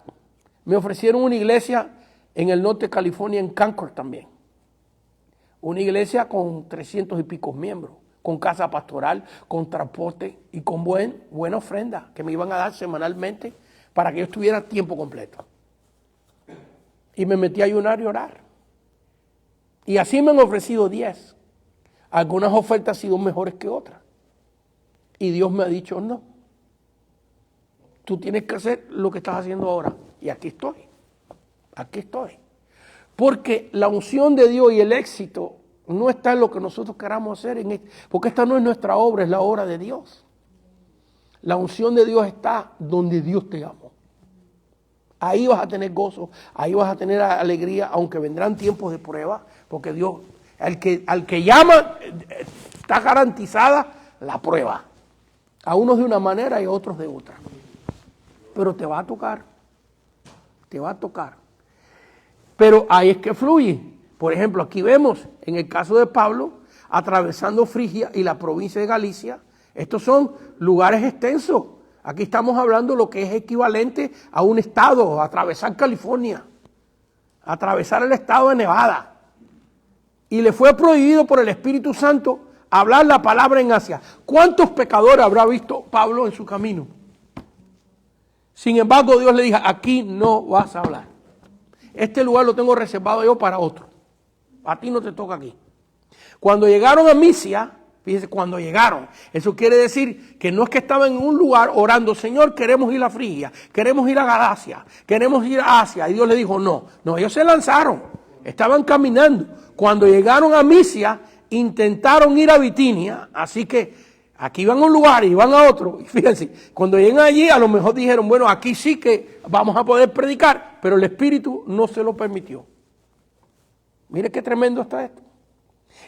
Me ofrecieron una iglesia en el norte de California, en Concord también. Una iglesia con 300 y pico miembros, con casa pastoral, con transporte y con buena ofrenda que me iban a dar semanalmente para que yo estuviera a tiempo completo. Y me metí a ayunar y orar. Y así me han ofrecido 10. Algunas ofertas han sido mejores que otras. Y Dios me ha dicho, no. Tú tienes que hacer lo que estás haciendo ahora. Y aquí estoy. Aquí estoy. Porque la unción de Dios y el éxito no está en lo que nosotros queramos hacer. Porque esta no es nuestra obra, es la obra de Dios. La unción de Dios está donde Dios te llamó. Ahí vas a tener gozo, ahí vas a tener alegría, aunque vendrán tiempos de prueba, porque Dios, al que llama, está garantizada la prueba. A unos de una manera y a otros de otra. Pero te va a tocar. Te va a tocar. Pero ahí es que fluye. Por ejemplo, aquí vemos, en el caso de Pablo, atravesando Frigia y la provincia de Galicia. Estos son lugares extensos. Aquí estamos hablando de lo que es equivalente a un estado, atravesar California, atravesar el estado de Nevada. Y le fue prohibido por el Espíritu Santo hablar la palabra en Asia. ¿Cuántos pecadores habrá visto Pablo en su camino? Sin embargo, Dios le dijo, aquí no vas a hablar. Este lugar lo tengo reservado yo para otro. A ti no te toca aquí. Cuando llegaron a Misia, fíjense, cuando llegaron, eso quiere decir que no es que estaban en un lugar orando, Señor, queremos ir a Frigia, queremos ir a Galacia, queremos ir a Asia. Y Dios le dijo, no, ellos se lanzaron, estaban caminando. Cuando llegaron a Misia, intentaron ir a Bitinia, así que aquí iban a un lugar y iban a otro. Y fíjense, cuando llegan allí, a lo mejor dijeron, bueno, aquí sí que vamos a poder predicar, pero el Espíritu no se lo permitió. Mire qué tremendo está esto.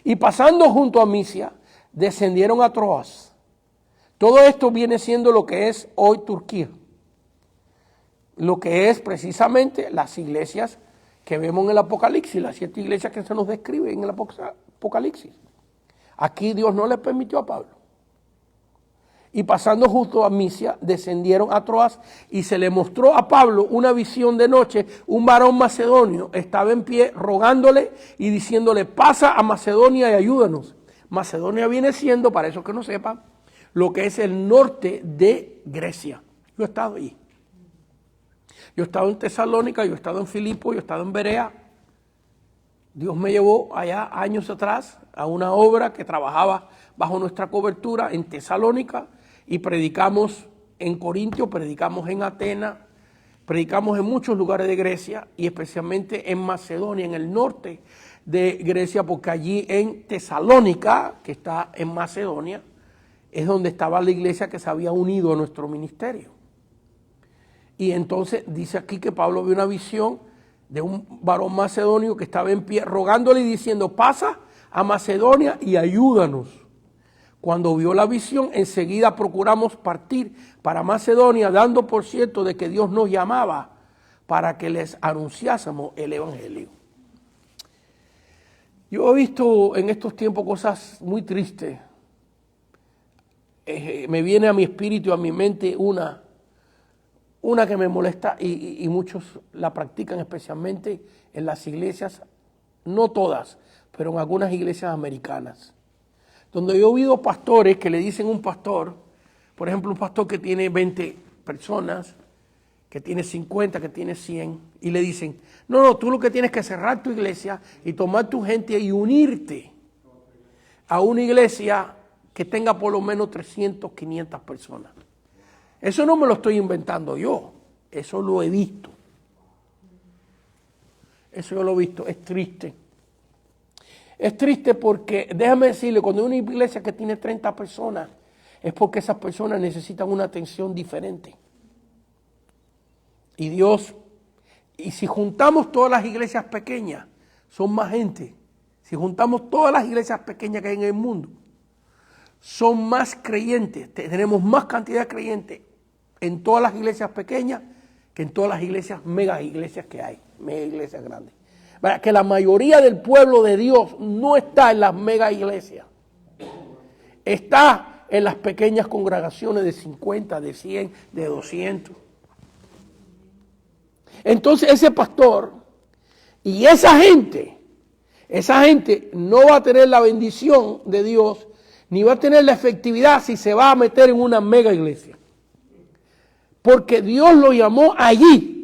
Y pasando junto a Misia, descendieron a Troas. Todo esto viene siendo lo que es hoy Turquía. Lo que es precisamente las iglesias que vemos en el Apocalipsis, las 7 iglesias que se nos describen en el Apocalipsis. Aquí Dios no le permitió a Pablo. Y pasando junto a Misia, descendieron a Troas y se le mostró a Pablo una visión de noche. Un varón macedonio estaba en pie rogándole y diciéndole, pasa a Macedonia y ayúdanos. Macedonia viene siendo, para esos que no sepan, lo que es el norte de Grecia. Yo he estado ahí. Yo he estado en Tesalónica, yo he estado en Filipo, yo he estado en Berea. Dios me llevó allá años atrás a una obra que trabajaba bajo nuestra cobertura en Tesalónica y predicamos en Corintio, predicamos en Atenas, predicamos en muchos lugares de Grecia y especialmente en Macedonia, en el norte de Grecia, porque allí en Tesalónica, que está en Macedonia, es donde estaba la iglesia que se había unido a nuestro ministerio. Y entonces dice aquí que Pablo vio una visión de un varón macedonio que estaba en pie, rogándole y diciendo, pasa a Macedonia y ayúdanos. Cuando vio la visión, enseguida procuramos partir para Macedonia, dando por cierto de que Dios nos llamaba para que les anunciásemos el evangelio. Yo he visto en estos tiempos cosas muy tristes. Me viene a mi espíritu, a mi mente una que me molesta y muchos la practican especialmente en las iglesias, no todas, pero en algunas iglesias americanas, donde yo he oído pastores que le dicen a un pastor, por ejemplo, un pastor que tiene 20 personas, que tiene 50, que tiene 100, y le dicen, no, tú lo que tienes que cerrar tu iglesia y tomar tu gente y unirte a una iglesia que tenga por lo menos 300, 500 personas. Eso no me lo estoy inventando yo, eso lo he visto. Eso yo lo he visto, es triste. Es triste porque, déjame decirle, cuando hay una iglesia que tiene 30 personas, es porque esas personas necesitan una atención diferente. Y Dios, y si juntamos todas las iglesias pequeñas, son más gente. Si juntamos todas las iglesias pequeñas que hay en el mundo, son más creyentes, tenemos más cantidad de creyentes en todas las iglesias pequeñas que en todas las iglesias, mega iglesias que hay, mega iglesias grandes. Que la mayoría del pueblo de Dios no está en las mega iglesias, está en las pequeñas congregaciones de 50, de 100, de 200. Entonces ese pastor y esa gente no va a tener la bendición de Dios, ni va a tener la efectividad si se va a meter en una mega iglesia. Porque Dios lo llamó allí,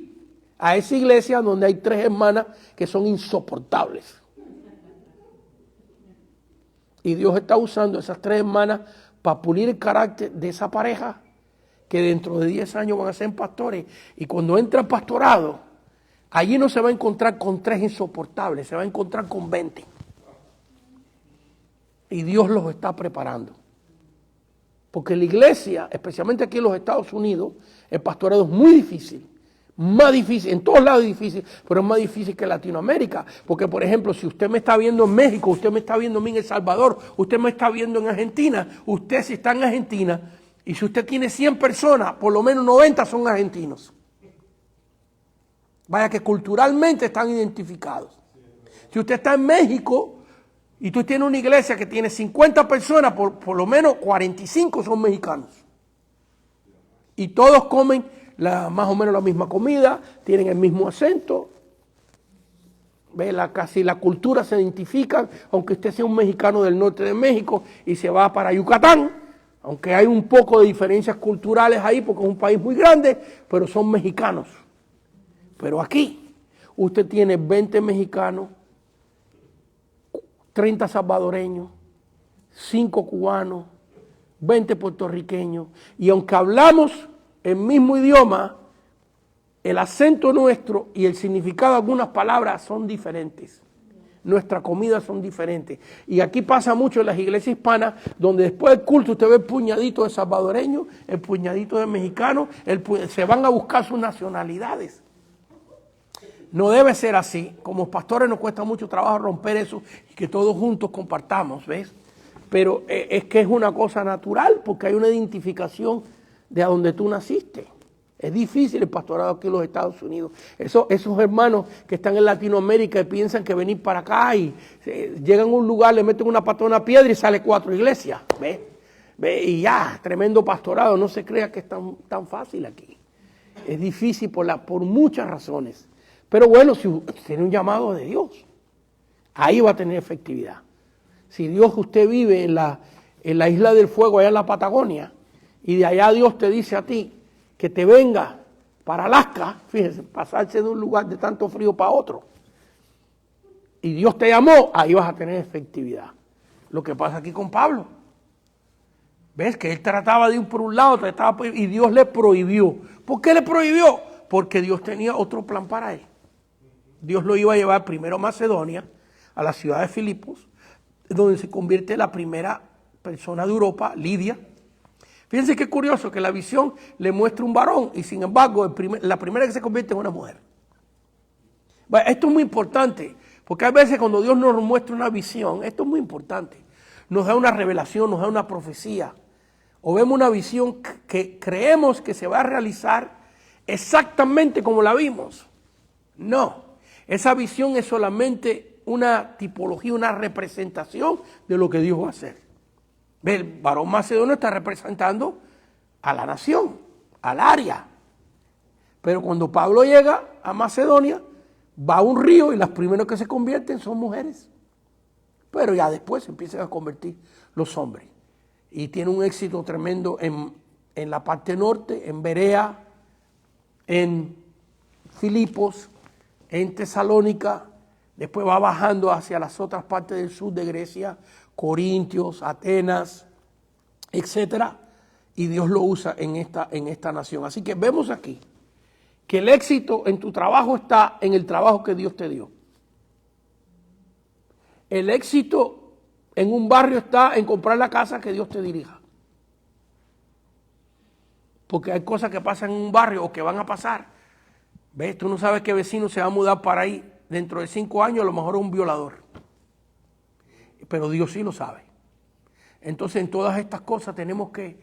a esa iglesia donde hay 3 hermanas que son insoportables. Y Dios está usando esas 3 hermanas para pulir el carácter de esa pareja que dentro de 10 años van a ser pastores. Y cuando entra el pastorado, allí no se va a encontrar con 3 insoportables, se va a encontrar con 20. Y Dios los está preparando. Porque la iglesia, especialmente aquí en los Estados Unidos, el pastorado es muy difícil. Más difícil, en todos lados es difícil, pero es más difícil que en Latinoamérica. Porque, por ejemplo, si usted me está viendo en México, usted me está viendo a mí en El Salvador, usted me está viendo en Argentina, usted si está en Argentina, y si usted tiene 100 personas, por lo menos 90 son argentinos. Vaya que culturalmente están identificados. Si usted está en México y tú tienes una iglesia que tiene 50 personas, por lo menos 45 son mexicanos. Y todos comen más o menos la misma comida, tienen el mismo acento. Casi la cultura se identifica, aunque usted sea un mexicano del norte de México y se va para Yucatán, aunque hay un poco de diferencias culturales ahí porque es un país muy grande, pero son mexicanos. Pero aquí usted tiene 20 mexicanos, 30 salvadoreños, 5 cubanos, 20 puertorriqueños, y aunque hablamos el mismo idioma, el acento nuestro y el significado de algunas palabras son diferentes. Nuestras comidas son diferentes. Y aquí pasa mucho en las iglesias hispanas, donde después del culto usted ve el puñadito de salvadoreños, el puñadito de mexicanos, se van a buscar sus nacionalidades. No debe ser así. Como pastores nos cuesta mucho trabajo romper eso y que todos juntos compartamos, ¿ves? Pero es que es una cosa natural porque hay una identificación de a donde tú naciste. Es difícil el pastorado aquí en los Estados Unidos. Esos hermanos que están en Latinoamérica y piensan que venir para acá y llegan a un lugar, le meten una pata a una piedra y sale 4 iglesias. ¿Ves? Y ya, tremendo pastorado. No se crea que es tan fácil aquí. Es difícil por muchas razones. Pero bueno, si tiene un llamado de Dios, ahí va a tener efectividad. Si Dios, usted vive en la Isla del Fuego, allá en la Patagonia, y de allá Dios te dice a ti que te venga para Alaska, fíjese, pasarse de un lugar de tanto frío para otro, y Dios te llamó, ahí vas a tener efectividad. Lo que pasa aquí con Pablo, ves que él trataba de ir por un lado, y Dios le prohibió. ¿Por qué le prohibió? Porque Dios tenía otro plan para él. Dios lo iba a llevar primero a Macedonia, a la ciudad de Filipos, donde se convierte en la primera persona de Europa, Lidia. Fíjense qué curioso que la visión le muestra un varón y sin embargo la primera que se convierte es una mujer. Bueno, esto es muy importante, porque a veces cuando Dios nos muestra una visión, esto es muy importante, nos da una revelación, nos da una profecía, o vemos una visión que creemos que se va a realizar exactamente como la vimos. No, esa visión es solamente una tipología, una representación de lo que Dios va a hacer. El varón macedonio está representando a la nación, al área. Pero cuando Pablo llega a Macedonia, va a un río y las primeras que se convierten son mujeres. Pero ya después se empiezan a convertir los hombres. Y tiene un éxito tremendo en la parte norte, en Berea, en Filipos, en Tesalónica. Después va bajando hacia las otras partes del sur de Grecia, Corintios, Atenas, etcétera. Y Dios lo usa en esta nación. Así que vemos aquí que el éxito en tu trabajo está en el trabajo que Dios te dio. El éxito en un barrio está en comprar la casa que Dios te dirija. Porque hay cosas que pasan en un barrio o que van a pasar. ¿Ves? Tú no sabes qué vecino se va a mudar para ahí. Dentro de 5 años a lo mejor es un violador. Pero Dios sí lo sabe. Entonces en todas estas cosas tenemos que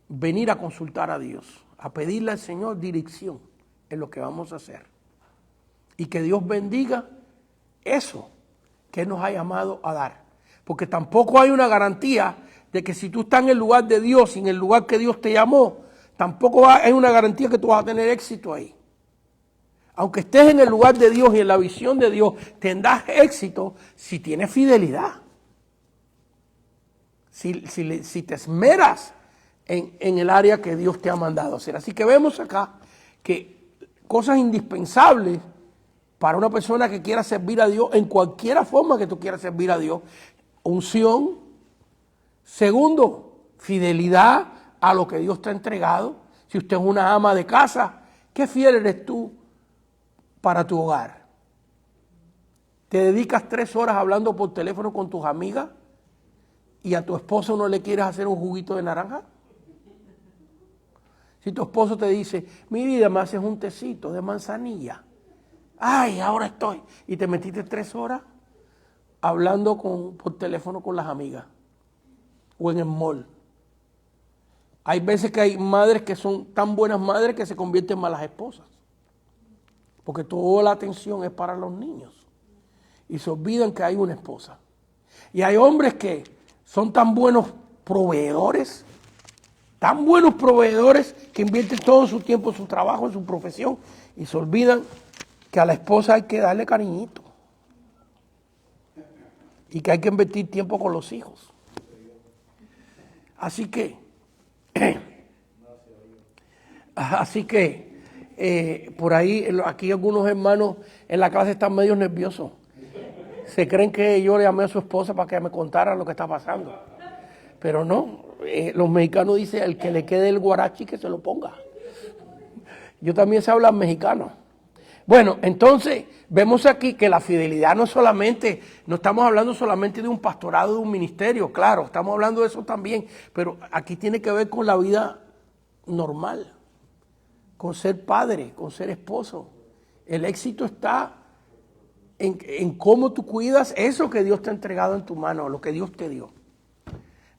venir a consultar a Dios, a pedirle al Señor dirección en lo que vamos a hacer. Y que Dios bendiga eso que nos ha llamado a dar. Porque tampoco hay una garantía de que si tú estás en el lugar de Dios y en el lugar que Dios te llamó, tampoco hay una garantía que tú vas a tener éxito ahí. Aunque estés en el lugar de Dios y en la visión de Dios, tendrás éxito si tienes fidelidad. Si te esmeras en el área que Dios te ha mandado hacer. Así que vemos acá que cosas indispensables para una persona que quiera servir a Dios, en cualquier forma que tú quieras servir a Dios: unción. Segundo, fidelidad a lo que Dios te ha entregado. Si usted es una ama de casa, ¿qué fiel eres tú para tu hogar? ¿Te dedicas 3 horas hablando por teléfono con tus amigas y a tu esposo no le quieres hacer un juguito de naranja? Si tu esposo te dice, mi vida, me haces un tecito de manzanilla. Ay, ahora estoy. Y te metiste 3 horas hablando por teléfono con las amigas o en el mall. Hay veces que hay madres que son tan buenas madres que se convierten en malas esposas. Porque toda la atención es para los niños. Y se olvidan que hay una esposa. Y hay hombres que son tan buenos proveedores que invierten todo su tiempo en su trabajo, en su profesión, y se olvidan que a la esposa hay que darle cariñito. Y que hay que invertir tiempo con los hijos. Así que por ahí, aquí algunos hermanos en la clase están medio nerviosos. Se creen que yo le llamé a su esposa para que me contara lo que está pasando. Pero no, los mexicanos dicen, el que le quede el guarachi que se lo ponga. Yo también sé hablar mexicano. Bueno, entonces vemos aquí que la fidelidad no estamos hablando solamente de un pastorado, de un ministerio, claro, estamos hablando de eso también, pero aquí tiene que ver con la vida normal, con ser padre, con ser esposo. El éxito está en cómo tú cuidas eso que Dios te ha entregado en tu mano, lo que Dios te dio.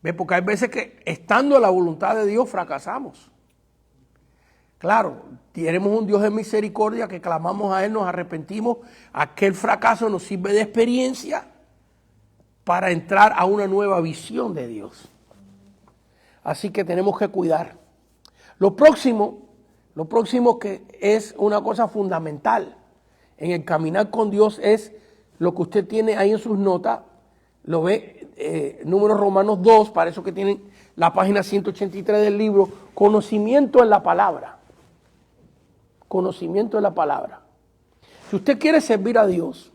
¿Ves? Porque hay veces que estando a la voluntad de Dios fracasamos. Claro, tenemos un Dios de misericordia que clamamos a Él, nos arrepentimos. Aquel fracaso nos sirve de experiencia para entrar a una nueva visión de Dios. Así que tenemos que cuidar. Lo próximo que es una cosa fundamental en el caminar con Dios es lo que usted tiene ahí en sus notas, Lo ve, número Romanos 2, para eso que tienen la página 183 del libro, conocimiento en la palabra. Conocimiento en la palabra. Si usted quiere servir a Dios,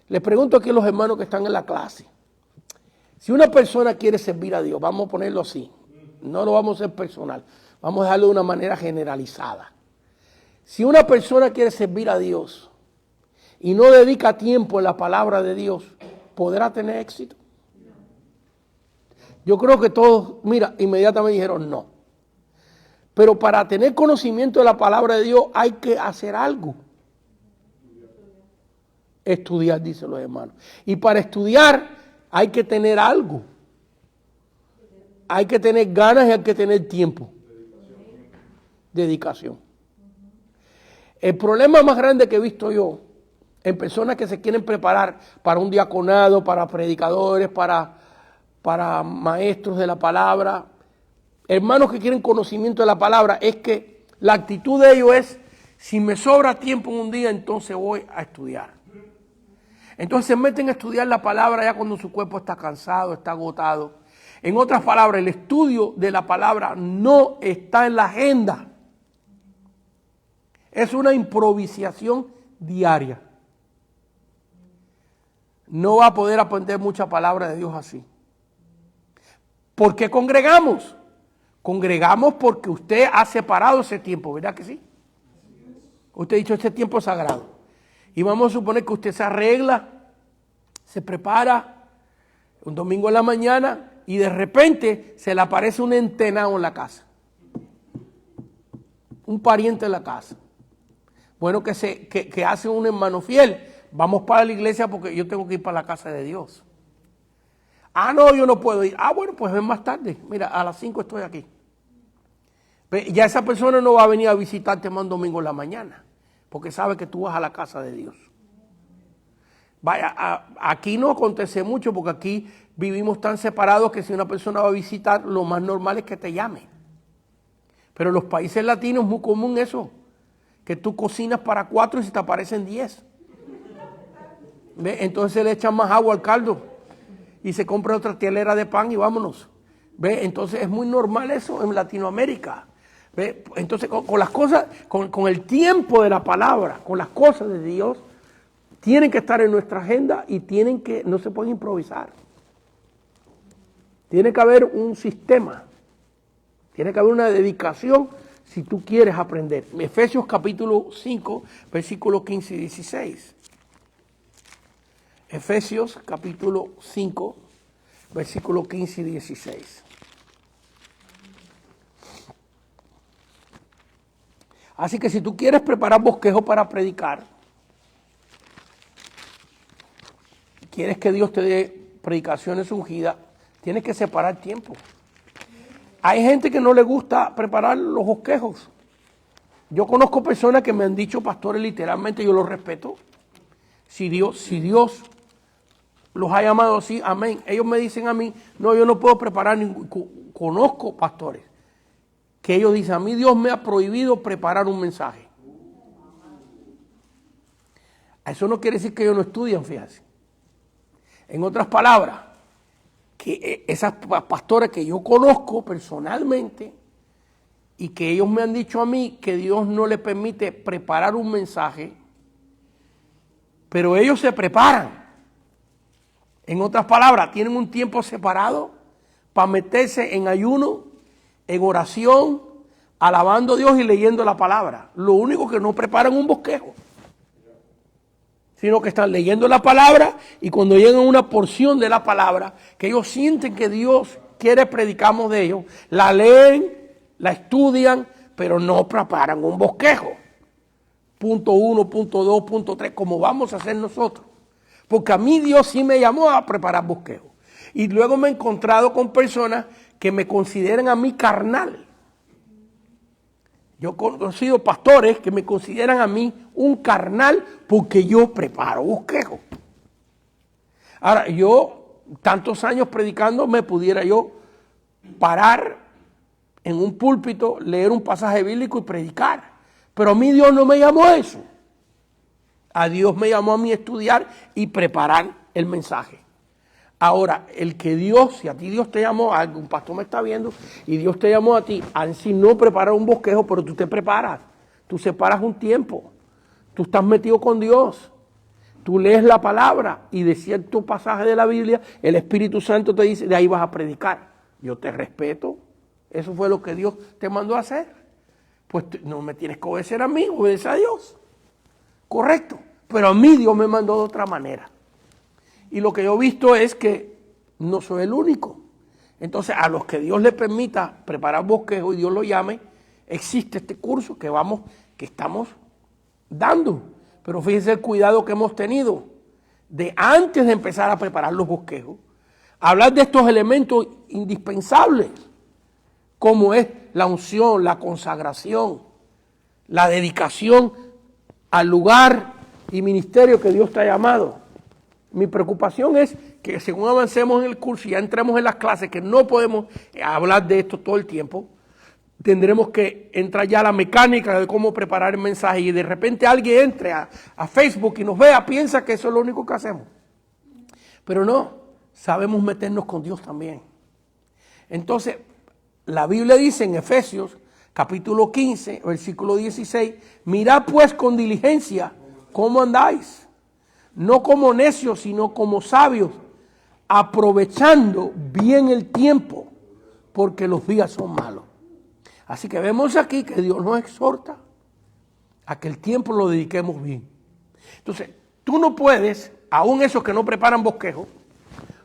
les pregunto aquí a los hermanos que están en la clase, si una persona quiere servir a Dios, vamos a ponerlo así, no lo vamos a hacer personal, vamos a dejarlo de una manera generalizada. Si una persona quiere servir a Dios y no dedica tiempo en la palabra de Dios, ¿podrá tener éxito? Yo creo que todos, mira, inmediatamente dijeron no. Pero para tener conocimiento de la palabra de Dios hay que hacer algo. Estudiar, dicen los hermanos. Y para estudiar hay que tener algo. Hay que tener ganas y hay que tener tiempo. Dedicación. El problema más grande que he visto yo en personas que se quieren preparar para un diaconado, para predicadores, para maestros de la palabra, hermanos que quieren conocimiento de la palabra, es que la actitud de ellos es, si me sobra tiempo en un día, entonces voy a estudiar. Entonces se meten a estudiar la palabra ya cuando su cuerpo está cansado, está agotado. En otras palabras, el estudio de la palabra no está en la agenda. Es una improvisación diaria. No va a poder aprender mucha palabra de Dios así. ¿Por qué congregamos? Congregamos porque usted ha separado ese tiempo, ¿verdad que sí? Usted ha dicho, este tiempo es sagrado. Y vamos a suponer que usted se arregla, se prepara un domingo en la mañana y de repente se le aparece un entenado en la casa. Un pariente en la casa. Bueno, que hace un hermano fiel. Vamos para la iglesia porque yo tengo que ir para la casa de Dios. Ah, no, yo no puedo ir. Ah, bueno, pues ven más tarde. Mira, a las 5 estoy aquí. Ya esa persona no va a venir a visitarte más un domingo en la mañana, porque sabe que tú vas a la casa de Dios. Vaya, aquí no acontece mucho, porque aquí vivimos tan separados que si una persona va a visitar, lo más normal es que te llame. Pero en los países latinos es muy común eso, que tú cocinas para 4 y se te aparecen 10. ¿Ve? Entonces le echan más agua al caldo y se compra otra tielera de pan y vámonos. ¿Ve? Entonces es muy normal eso en Latinoamérica. ¿Ve? Entonces con las cosas, con el tiempo de la palabra, con las cosas de Dios, tienen que estar en nuestra agenda y no se pueden improvisar. Tiene que haber un sistema, tiene que haber una dedicación si tú quieres aprender. Efesios capítulo 5, versículos 15 y 16. Efesios capítulo 5, versículos 15 y 16. Así que si tú quieres preparar bosquejo para predicar, quieres que Dios te dé predicaciones ungidas, tienes que separar tiempo. Hay gente que no le gusta preparar los bosquejos. Yo conozco personas que me han dicho, pastores, literalmente, yo los respeto. Si Dios los ha llamado así, amén. Ellos me dicen a mí, no, yo no puedo preparar ningún. Conozco pastores que ellos dicen, a mí Dios me ha prohibido preparar un mensaje. Eso no quiere decir que ellos no estudian, fíjense. En otras palabras, que esas pastoras que yo conozco personalmente y que ellos me han dicho a mí que Dios no les permite preparar un mensaje, pero ellos se preparan. En otras palabras, tienen un tiempo separado para meterse en ayuno, en oración, alabando a Dios y leyendo la palabra. Lo único que no preparan un bosquejo, sino que están leyendo la palabra y cuando llegan a una porción de la palabra que ellos sienten que Dios quiere predicamos de ellos, la leen, la estudian, pero no preparan un bosquejo. Punto 1, punto 2, punto 3, como vamos a hacer nosotros. Porque a mí Dios sí me llamó a preparar bosquejo. Y luego me he encontrado con personas que me consideran a mí carnal. Yo he conocido pastores que me consideran a mí un carnal porque yo preparo bosquejo. Ahora, yo, tantos años predicando, me pudiera yo parar en un púlpito, leer un pasaje bíblico y predicar. Pero a mí Dios no me llamó a eso. A Dios me llamó a mí a estudiar y preparar el mensaje. Ahora, el que Dios, si a ti Dios te llamó, algún pastor me está viendo, y Dios te llamó a ti, así no preparar un bosquejo, pero tú te preparas, tú separas un tiempo, tú estás metido con Dios, tú lees la palabra y de cierto pasaje de la Biblia, el Espíritu Santo te dice, de ahí vas a predicar. Yo te respeto, eso fue lo que Dios te mandó a hacer. Pues no me tienes que obedecer a mí, obedece a Dios. Correcto, pero a mí Dios me mandó de otra manera. Y lo que yo he visto es que no soy el único. Entonces, a los que Dios le permita preparar bosquejo y Dios lo llame, existe este curso que estamos dando. Pero fíjense el cuidado que hemos tenido de antes de empezar a preparar los bosquejos, hablar de estos elementos indispensables, como es la unción, la consagración, la dedicación al lugar y ministerio que Dios te ha llamado. Mi preocupación es que según avancemos en el curso y ya entremos en las clases, que no podemos hablar de esto todo el tiempo, tendremos que entrar ya a la mecánica de cómo preparar el mensaje y de repente alguien entre a Facebook y nos vea, piensa que eso es lo único que hacemos. Pero no, sabemos meternos con Dios también. Entonces, la Biblia dice en Efesios, capítulo 15, versículo 16, mirad pues con diligencia cómo andáis. No como necios, sino como sabios, aprovechando bien el tiempo, porque los días son malos. Así que vemos aquí que Dios nos exhorta a que el tiempo lo dediquemos bien. Entonces, tú no puedes, aún esos que no preparan bosquejo,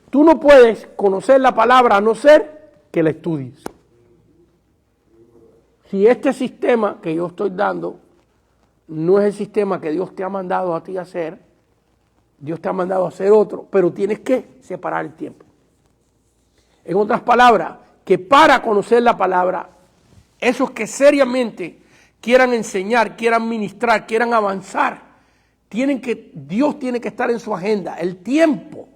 tú no puedes conocer la palabra a no ser que la estudies. Si este sistema que yo estoy dando no es el sistema que Dios te ha mandado a ti a hacer, Dios te ha mandado a hacer otro, pero tienes que separar el tiempo. En otras palabras, que para conocer la palabra, esos que seriamente quieran enseñar, quieran ministrar, quieran avanzar, Dios tiene que estar en su agenda. El tiempo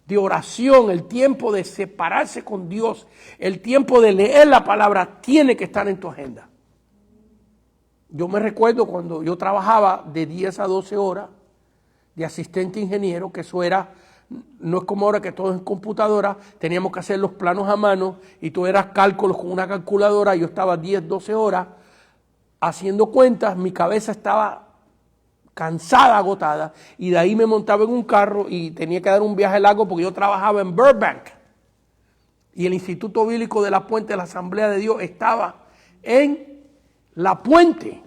de oración, el tiempo de separarse con Dios, el tiempo de leer la palabra, tiene que estar en tu agenda. Yo me recuerdo cuando yo trabajaba de 10 a 12 horas, de asistente ingeniero, que eso era, no es como ahora que todo es en computadora, teníamos que hacer los planos a mano y tú eras cálculos con una calculadora, yo estaba 10, 12 horas haciendo cuentas, mi cabeza estaba cansada, agotada, y de ahí me montaba en un carro y tenía que dar un viaje largo porque yo trabajaba en Burbank y el Instituto Bíblico de la Puente de la Asamblea de Dios estaba en La Puente.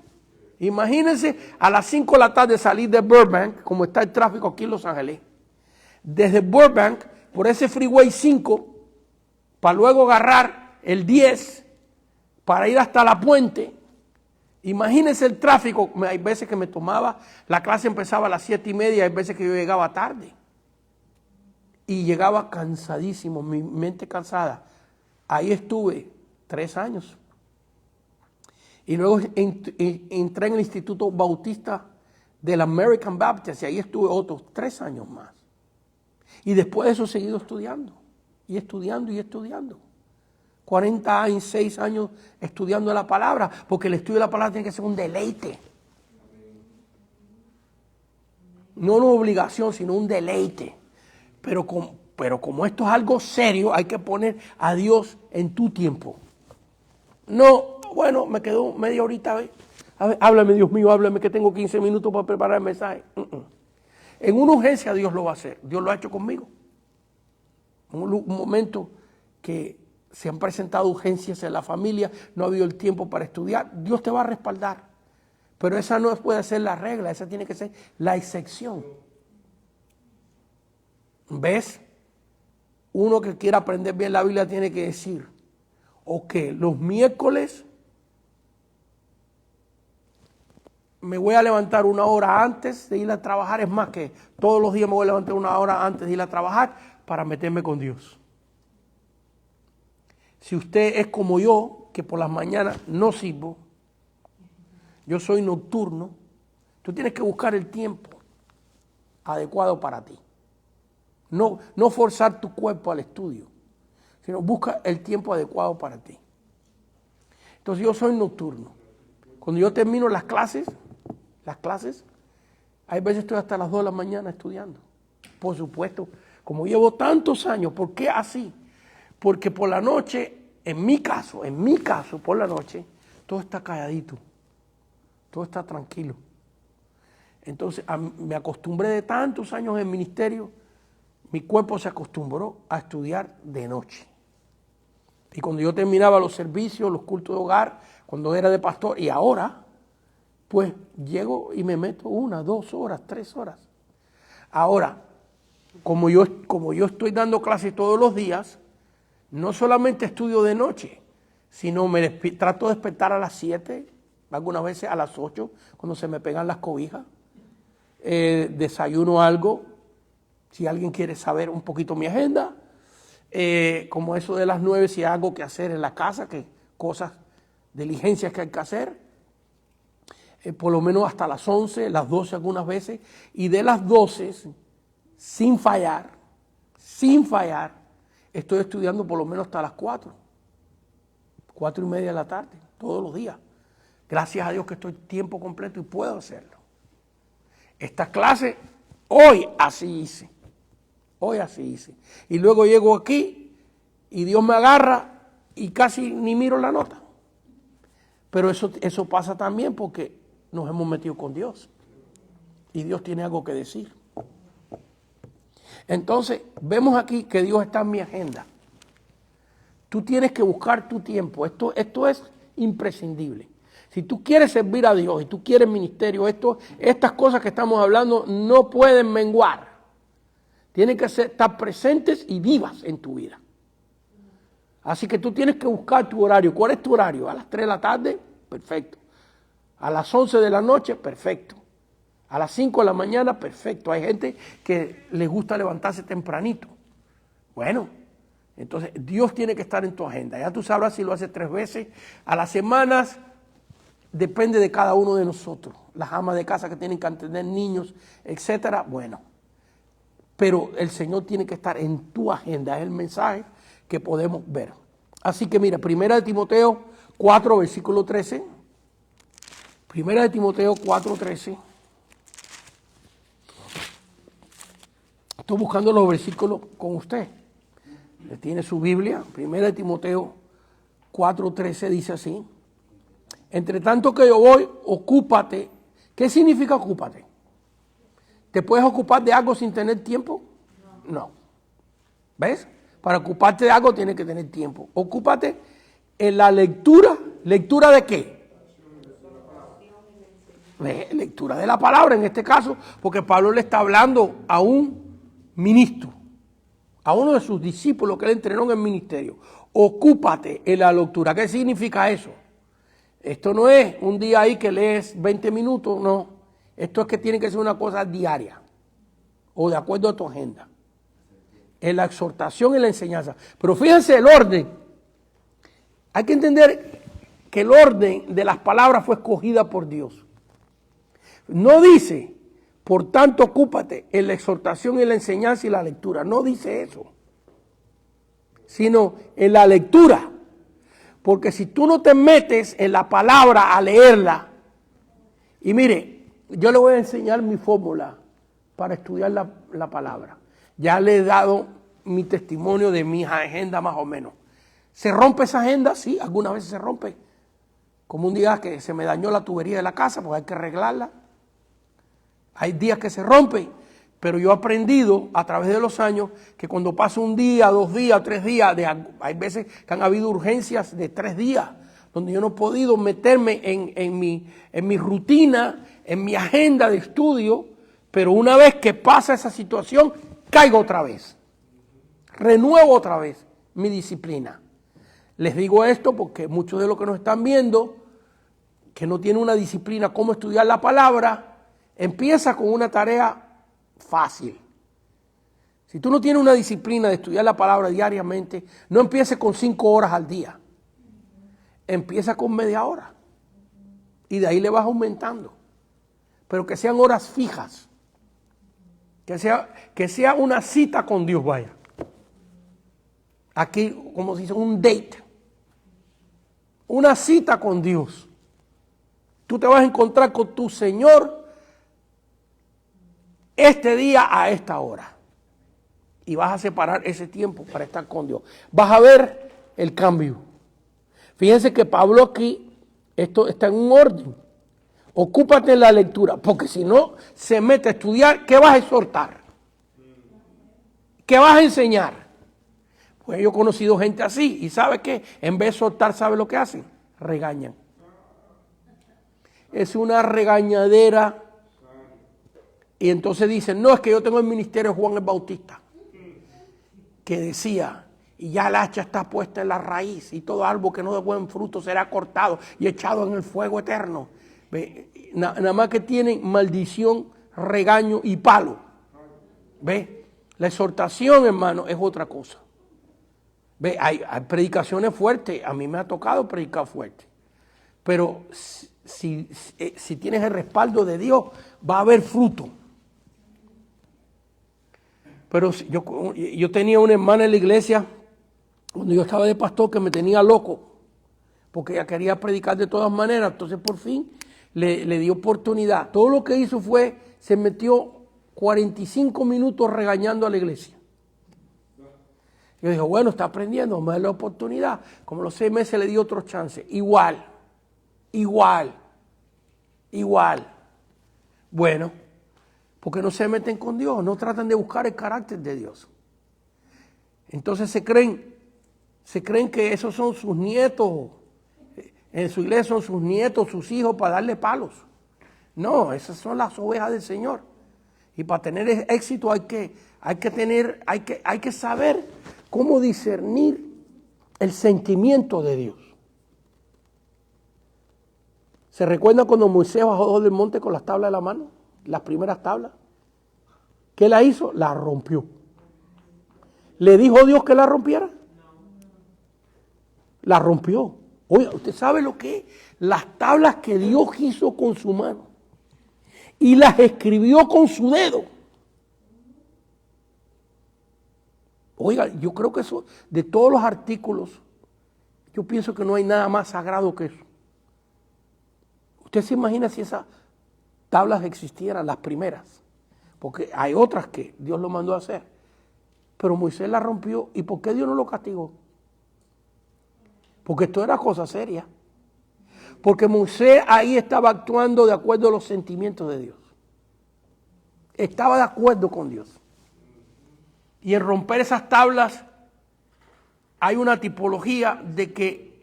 Imagínense a las 5 de la tarde salir de Burbank, como está el tráfico aquí en Los Ángeles, desde Burbank, por ese Freeway 5, para luego agarrar el 10, para ir hasta La Puente. Imagínense el tráfico. Hay veces que me tomaba, la clase empezaba a las 7:30, hay veces que yo llegaba tarde. Y llegaba cansadísimo, mi mente cansada. Ahí estuve 3 años. Y luego entré en el Instituto Bautista del American Baptist y ahí estuve otros 3 años más. Y después de eso he seguido estudiando y estudiando y estudiando. 46 años estudiando la palabra, porque el estudio de la palabra tiene que ser un deleite. No una obligación, sino un deleite. Pero como esto es algo serio, hay que poner a Dios en tu tiempo. No. Bueno, me quedó media horita, ¿ves? A ver, háblame, Dios mío, háblame, que tengo 15 minutos para preparar el mensaje. En una urgencia Dios lo va a hacer. Dios lo ha hecho conmigo. En un momento que se han presentado urgencias en la familia, no ha habido el tiempo para estudiar, Dios te va a respaldar. Pero esa no puede ser la regla, esa tiene que ser la excepción. ¿Ves? Uno que quiera aprender bien la Biblia tiene que decir, ok, los miércoles me voy a levantar 1 hora antes de ir a trabajar. Es más, que todos los días me voy a levantar 1 hora antes de ir a trabajar para meterme con Dios. Si usted es como yo, que por las mañanas no sirvo, yo soy nocturno, tú tienes que buscar el tiempo adecuado para ti. No forzar tu cuerpo al estudio, sino busca el tiempo adecuado para ti. Entonces yo soy nocturno. Cuando yo termino las clases, hay veces estoy hasta las 2 de la mañana estudiando. Por supuesto, como llevo tantos años, ¿por qué así? Porque por la noche, en mi caso, por la noche, todo está calladito, todo está tranquilo. Entonces, me acostumbré de tantos años en ministerio, mi cuerpo se acostumbró a estudiar de noche. Y cuando yo terminaba los servicios, los cultos de hogar, cuando era de pastor, y ahora, pues llego y me meto 1, 2 horas, 3 horas. Ahora, como yo estoy dando clases todos los días, no solamente estudio de noche, sino trato de despertar a las 7, algunas veces a las 8, cuando se me pegan las cobijas. Desayuno algo, si alguien quiere saber un poquito mi agenda, como eso de las 9, si hay algo que hacer en la casa, que cosas, diligencias que hay que hacer, por lo menos hasta las 11, las 12 algunas veces, y de las 12, sin fallar, estoy estudiando por lo menos hasta las 4 y media de la tarde, todos los días. Gracias a Dios que estoy tiempo completo y puedo hacerlo. Esta clase, hoy así hice. Y luego llego aquí y Dios me agarra y casi ni miro la nota. Pero eso pasa también porque nos hemos metido con Dios. Y Dios tiene algo que decir. Entonces, vemos aquí que Dios está en mi agenda. Tú tienes que buscar tu tiempo. Esto es imprescindible. Si tú quieres servir a Dios y tú quieres ministerio, estas cosas que estamos hablando no pueden menguar. Tienen que estar presentes y vivas en tu vida. Así que tú tienes que buscar tu horario. ¿Cuál es tu horario? A las 3 de la tarde, perfecto. A las 11 de la noche, perfecto. A las 5 de la mañana, perfecto. Hay gente que les gusta levantarse tempranito. Bueno, entonces Dios tiene que estar en tu agenda. Ya tú sabrás si lo haces 3 veces a las semanas. Depende de cada uno de nosotros. Las amas de casa que tienen que atender niños, etcétera. Bueno, pero el Señor tiene que estar en tu agenda. Es el mensaje que podemos ver. Así que mira, 1 Timoteo 4, versículo 13. 1 Timoteo 4, 13. Estoy buscando los versículos con usted. Tiene su Biblia. 1 Timoteo 4, 13 dice así. Entre tanto que yo voy, ocúpate. ¿Qué significa ocúpate? ¿Te puedes ocupar de algo sin tener tiempo? No. ¿Ves? Para ocuparte de algo tienes que tener tiempo. Ocúpate en la lectura. ¿Lectura de qué? Lectura de la palabra en este caso, porque Pablo le está hablando a un ministro, a uno de sus discípulos que él entrenó en el ministerio. Ocúpate en la lectura. ¿Qué significa eso? Esto no es un día ahí que lees 20 minutos, no. Esto es que tiene que ser una cosa diaria o de acuerdo a tu agenda. En la exhortación y la enseñanza. Pero fíjense el orden. Hay que entender que el orden de las palabras fue escogida por Dios. No dice, por tanto, ocúpate en la exhortación y la enseñanza y la lectura. No dice eso. Sino en la lectura. Porque si tú no te metes en la palabra a leerla, y mire, yo le voy a enseñar mi fórmula para estudiar la palabra. Ya le he dado mi testimonio de mi agenda más o menos. ¿Se rompe esa agenda? Sí, algunas veces se rompe. Como un día que se me dañó la tubería de la casa, pues hay que arreglarla. Hay días que se rompe, pero yo he aprendido a través de los años que cuando pasa un día, 2 días, 3 días, hay veces que han habido urgencias de 3 días, donde yo no he podido meterme en mi rutina, en mi agenda de estudio, pero una vez que pasa esa situación, caigo otra vez. Renuevo otra vez mi disciplina. Les digo esto porque muchos de los que nos están viendo, que no tienen una disciplina cómo estudiar la palabra, empieza con una tarea fácil. Si tú no tienes una disciplina de estudiar la palabra diariamente, no empieces con 5 horas al día. Empieza con media hora. Y de ahí le vas aumentando. Pero que sean horas fijas. Que sea una cita con Dios, vaya. Aquí, como se dice, un date. Una cita con Dios. Tú te vas a encontrar con tu Señor este día a esta hora. y vas a separar ese tiempo para estar con Dios. Vas a ver el cambio. Fíjense que Pablo aquí, esto está en un orden. Ocúpate en la lectura, porque si no se mete a estudiar, ¿qué vas a exhortar? ¿Qué vas a enseñar? Pues yo he conocido gente así, y ¿sabe qué? En vez de exhortar, ¿sabe lo que hacen? Regañan. Es una regañadera. Y entonces dicen, no, es que yo tengo el ministerio de Juan el Bautista, que decía, y ya el hacha está puesta en la raíz, y todo árbol que no dé buen fruto será cortado y echado en el fuego eterno. Nada más que tienen maldición, regaño y palo. ¿Ve? La exhortación, hermano, es otra cosa. ¿Ve? Hay predicaciones fuertes, a mí me ha tocado predicar fuerte, pero si tienes el respaldo de Dios, va a haber fruto. Pero yo tenía una hermana en la iglesia, cuando yo estaba de pastor, que me tenía loco, porque ella quería predicar de todas maneras. Entonces por fin le di oportunidad. Todo lo que hizo fue, se metió 45 minutos regañando a la iglesia. Yo dije, bueno, está aprendiendo, me da la oportunidad. Como los 6 meses le di otro chance. Igual. Bueno, porque no se meten con Dios, no tratan de buscar el carácter de Dios. Entonces se creen que esos son sus nietos, en su iglesia son sus nietos, sus hijos, para darle palos. No, esas son las ovejas del Señor. Y para tener éxito hay que saber cómo discernir el sentimiento de Dios. ¿Se recuerda cuando Moisés bajó del monte con las tablas de la mano? Las primeras tablas. ¿Qué la hizo? La rompió. ¿Le dijo Dios que la rompiera? La rompió. Oiga, ¿usted sabe lo que es? Las tablas que Dios hizo con su mano y las escribió con su dedo. Oiga, yo creo que eso, de todos los artículos, yo pienso que no hay nada más sagrado que eso. ¿Usted se imagina si esas tablas existieran, las primeras? Porque hay otras que Dios lo mandó a hacer. Pero Moisés las rompió. ¿Y por qué Dios no lo castigó? Porque esto era cosa seria. Porque Moisés ahí estaba actuando de acuerdo a los sentimientos de Dios. Estaba de acuerdo con Dios. Y en romper esas tablas hay una tipología de que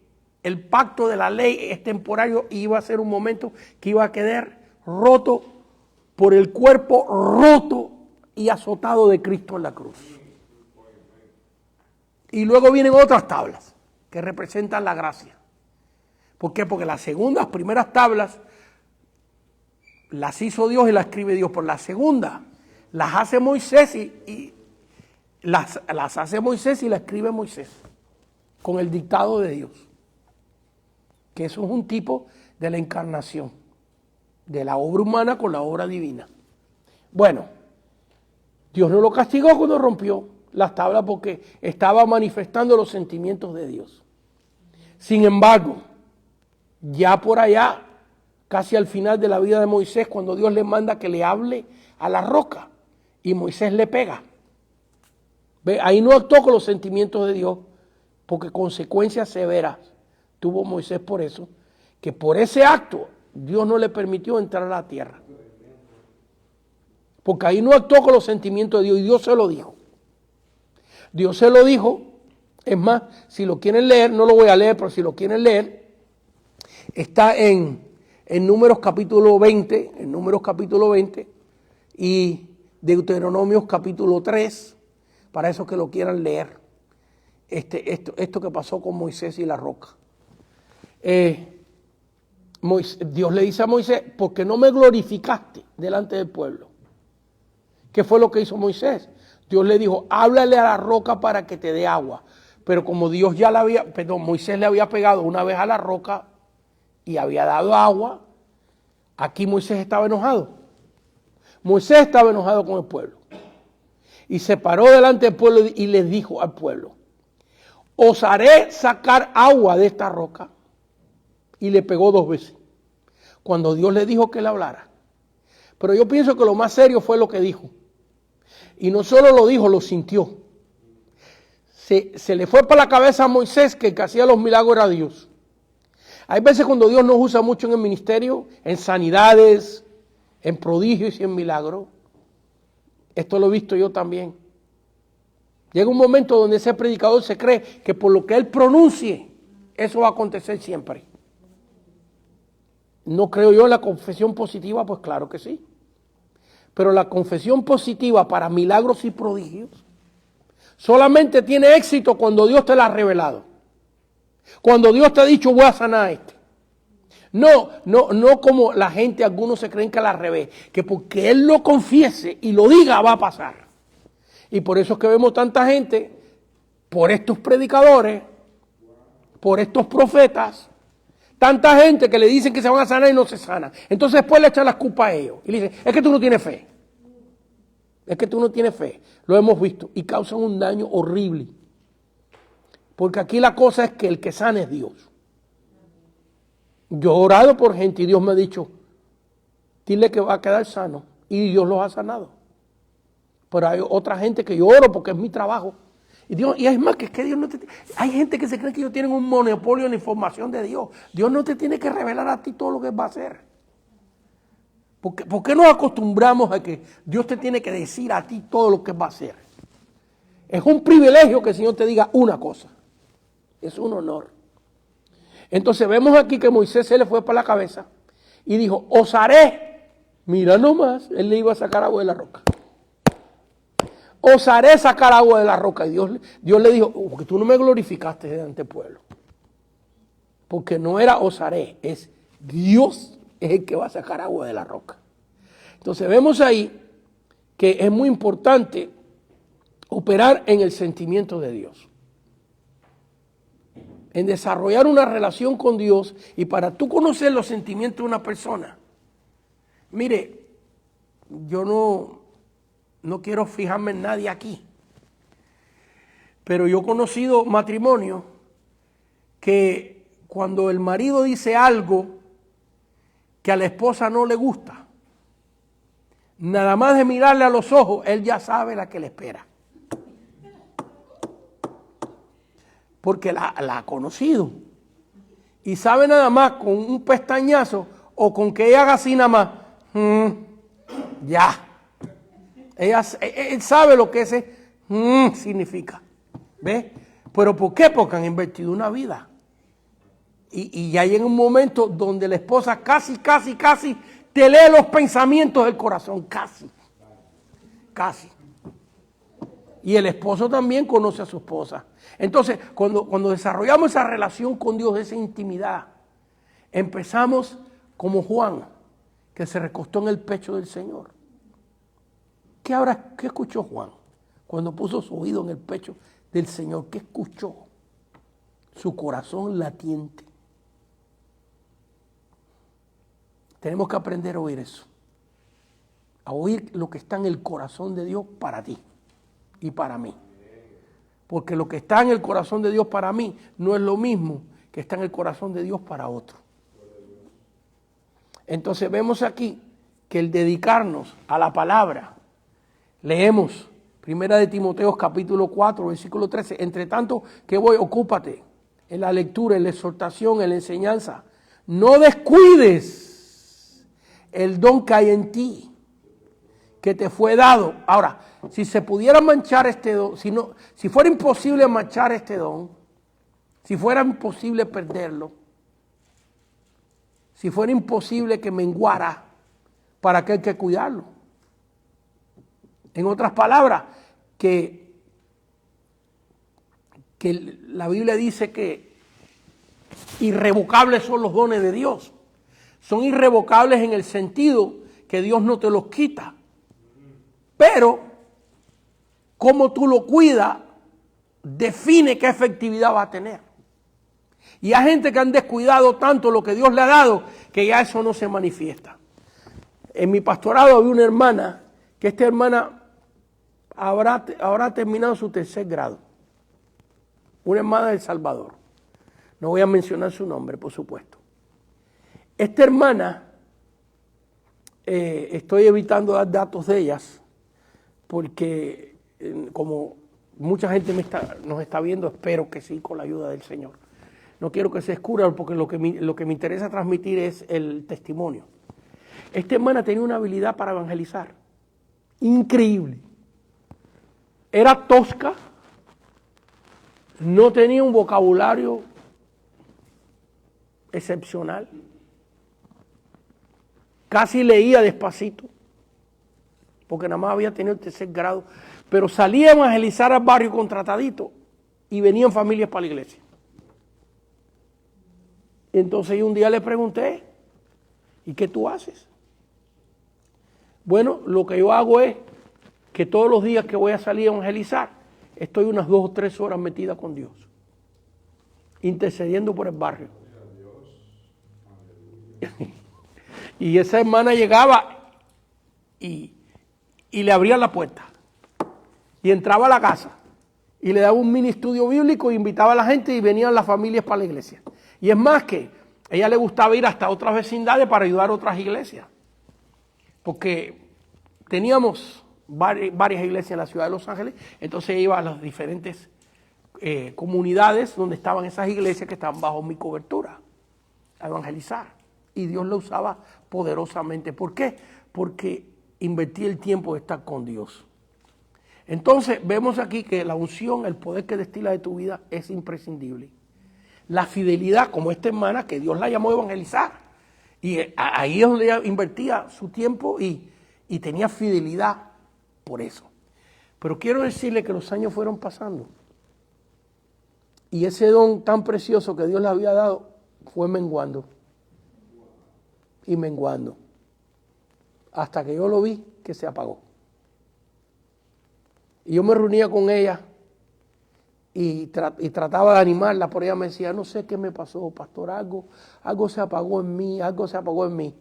el pacto de la ley es temporario y iba a ser un momento que iba a quedar roto por el cuerpo roto y azotado de Cristo en la cruz. Y luego vienen otras tablas que representan la gracia. ¿Por qué? Porque las primeras tablas las hizo Dios y las escribe Dios. Por la segunda las hace Moisés y las hace Moisés y las escribe Moisés con el dictado de Dios. Que eso es un tipo de la encarnación, de la obra humana con la obra divina. Bueno, Dios no lo castigó cuando rompió las tablas porque estaba manifestando los sentimientos de Dios. Sin embargo, ya por allá, casi al final de la vida de Moisés, cuando Dios le manda que le hable a la roca y Moisés le pega. ¿Ve? Ahí no actuó con los sentimientos de Dios porque consecuencias severas tuvo Moisés por eso, que por ese acto Dios no le permitió entrar a la tierra. Porque ahí no actuó con los sentimientos de Dios y Dios se lo dijo. Dios se lo dijo. Es más, si lo quieren leer, no lo voy a leer, pero si lo quieren leer, está en Números capítulo 20, y Deuteronomios capítulo 3, para esos que lo quieran leer. Esto que pasó con Moisés y la roca. Dios le dice a Moisés, ¿por qué no me glorificaste delante del pueblo? ¿Qué fue lo que hizo Moisés? Dios le dijo, háblale a la roca para que te dé agua. Pero como Moisés le había pegado una vez a la roca y había dado agua, aquí Moisés estaba enojado. Moisés estaba enojado con el pueblo. Y se paró delante del pueblo y les dijo al pueblo, os haré sacar agua de esta roca. Y le pegó 2 veces. Cuando Dios le dijo que le hablara. Pero yo pienso que lo más serio fue lo que dijo. Y no solo lo dijo, lo sintió. Se le fue para la cabeza a Moisés que el que hacía los milagros era Dios. Hay veces cuando Dios nos usa mucho en el ministerio, en sanidades, en prodigios y en milagros. Esto lo he visto yo también. Llega un momento donde ese predicador se cree que por lo que él pronuncie, eso va a acontecer siempre. ¿No creo yo en la confesión positiva? Pues claro que sí. Pero la confesión positiva para milagros y prodigios solamente tiene éxito cuando Dios te la ha revelado. Cuando Dios te ha dicho, voy a sanar a este. No como la gente, algunos se creen que al revés, que porque Él lo confiese y lo diga va a pasar. Y por eso es que vemos tanta gente, por estos predicadores, por estos profetas, tanta gente que le dicen que se van a sanar y no se sanan. Entonces después le echan las culpas a ellos y le dicen, es que tú no tienes fe. Es que tú no tienes fe. Lo hemos visto y causan un daño horrible. Porque aquí la cosa es que el que sana es Dios. Yo he orado por gente y Dios me ha dicho, dile que va a quedar sano. Y Dios los ha sanado. Pero hay otra gente que yo oro porque es mi trabajo. Y es más que Dios no te... Hay gente que se cree que ellos tienen un monopolio en la información de Dios. Dios no te tiene que revelar a ti todo lo que va a hacer. ¿Por qué nos acostumbramos a que Dios te tiene que decir a ti todo lo que va a hacer? Es un privilegio que el Señor te diga una cosa. Es un honor. Entonces vemos aquí que Moisés se le fue para la cabeza y dijo, os haré. Mira nomás, él le iba a sacar agua de la roca. Os haré sacar agua de la roca. Y Dios le dijo, porque tú no me glorificaste delante del pueblo. Porque no era os haré, es Dios es el que va a sacar agua de la roca. Entonces vemos ahí que es muy importante operar en el sentimiento de Dios. En desarrollar una relación con Dios y para tú conocer los sentimientos de una persona. Mire, yo no quiero fijarme en nadie aquí, pero yo he conocido matrimonios que cuando el marido dice algo que a la esposa no le gusta, nada más de mirarle a los ojos, él ya sabe la que le espera. Porque la ha conocido. Y sabe nada más con un pestañazo o con que ella haga así nada más. Ya. Él sabe lo que ese significa. ¿Ves? ¿Pero por qué? Porque han invertido una vida. Y ya hay en un momento donde la esposa casi te lee los pensamientos del corazón. Casi. Y el esposo también conoce a su esposa. Entonces, cuando desarrollamos esa relación con Dios, esa intimidad, empezamos como Juan, que se recostó en el pecho del Señor. ¿Qué escuchó Juan cuando puso su oído en el pecho del Señor? ¿Qué escuchó? Su corazón latiente. Tenemos que aprender a oír eso. A oír lo que está en el corazón de Dios para ti y para mí. Porque lo que está en el corazón de Dios para mí no es lo mismo que está en el corazón de Dios para otro. Entonces vemos aquí que el dedicarnos a la palabra, leemos 1 Timoteo capítulo 4, versículo 13, entre tanto que ocúpate en la lectura, en la exhortación, en la enseñanza. No descuides el don que hay en ti, que te fue dado. Ahora, si se pudiera manchar este don, si fuera imposible manchar este don, si fuera imposible perderlo, si fuera imposible que menguara, ¿para qué hay que cuidarlo? En otras palabras, que la Biblia dice que irrevocables son los dones de Dios. Son irrevocables en el sentido que Dios no te los quita. Pero, cómo tú lo cuidas, define qué efectividad va a tener. Y hay gente que han descuidado tanto lo que Dios le ha dado, que ya eso no se manifiesta. En mi pastorado había una hermana, que esta hermana habrá terminado su 3er grado. Una hermana de El Salvador. No voy a mencionar su nombre, por supuesto. Esta hermana, estoy evitando dar datos de ellas, porque como mucha gente nos está viendo, espero que sí, con la ayuda del Señor. No quiero que se escurra, porque lo que me interesa transmitir es el testimonio. Esta hermana tenía una habilidad para evangelizar increíble. Era tosca, no tenía un vocabulario excepcional, casi leía despacito, porque nada más había tenido el tercer grado, pero salía a evangelizar al barrio contratadito y venían familias para la iglesia. Entonces yo un día le pregunté, ¿y qué tú haces? Bueno, lo que yo hago es que todos los días que voy a salir a evangelizar, estoy unas 2 o 3 horas metida con Dios, intercediendo por el barrio. Y esa hermana llegaba y le abría la puerta y entraba a la casa y le daba un mini estudio bíblico e invitaba a la gente y venían las familias para la iglesia. Y es más que a ella le gustaba ir hasta otras vecindades para ayudar a otras iglesias, porque teníamos varias iglesias en la ciudad de Los Ángeles, entonces iba a las diferentes comunidades donde estaban esas iglesias que estaban bajo mi cobertura a evangelizar. Y Dios lo usaba poderosamente. ¿Por qué? Porque invertí el tiempo de estar con Dios. Entonces vemos aquí que la unción, el poder que destila de tu vida es imprescindible. La fidelidad, como esta hermana, que Dios la llamó a evangelizar. Y ahí es donde ella invertía su tiempo y tenía fidelidad por eso. Pero quiero decirle que los años fueron pasando. Y ese don tan precioso que Dios le había dado fue menguando. Y menguando. Hasta que yo lo vi que se apagó. Y yo me reunía con ella y trataba de animarla, pero ella me decía, no sé qué me pasó, pastor, algo se apagó en mí, algo se apagó en mí.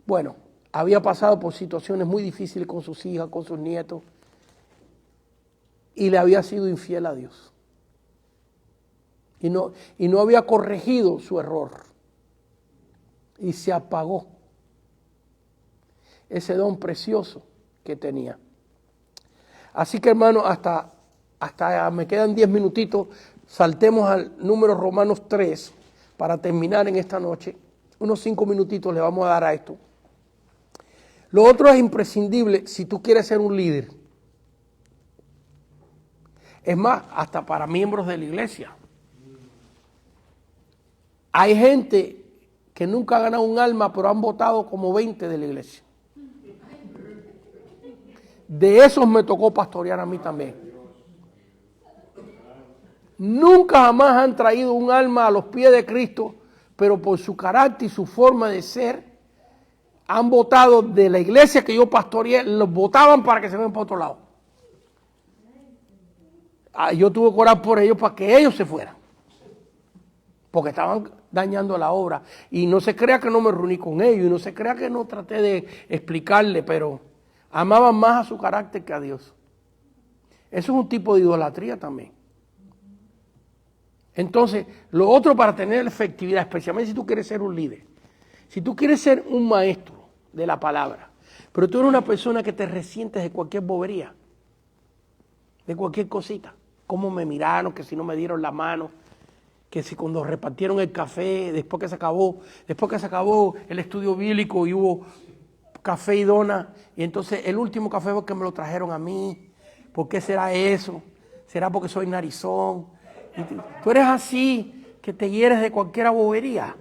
Bueno, había pasado por situaciones muy difíciles con sus hijas, con sus nietos, y le había sido infiel a Dios. Y no había corregido su error. Y se apagó ese don precioso que tenía. Así que, hermano, hasta me quedan 10 minutitos, saltemos al número Romanos 3 para terminar en esta noche. Unos 5 minutitos le vamos a dar a esto. Lo otro es imprescindible si tú quieres ser un líder. Es más, hasta para miembros de la iglesia. Hay gente que nunca ha ganado un alma, pero han votado como 20 de la iglesia. De esos me tocó pastorear a mí también. Nunca jamás han traído un alma a los pies de Cristo, pero por su carácter y su forma de ser, han votado de la iglesia que yo pastoreé, los votaban para que se vayan para otro lado. Yo tuve que orar por ellos para que ellos se fueran, porque estaban dañando la obra. Y no se crea que no me reuní con ellos, y no se crea que no traté de explicarle, pero amaban más a su carácter que a Dios. Eso es un tipo de idolatría también. Entonces, lo otro para tener efectividad, especialmente si tú quieres ser un líder, si tú quieres ser un maestro de la palabra, pero tú eres una persona que te resientes de cualquier bobería, de cualquier cosita, cómo me miraron, que si no me dieron la mano, que si cuando repartieron el café, después que se acabó el estudio bíblico y hubo café y dona, y entonces el último café fue que me lo trajeron a mí. ¿Por qué será eso? ¿Será porque soy narizón? Y tú eres así, que te hieres de cualquier bobería.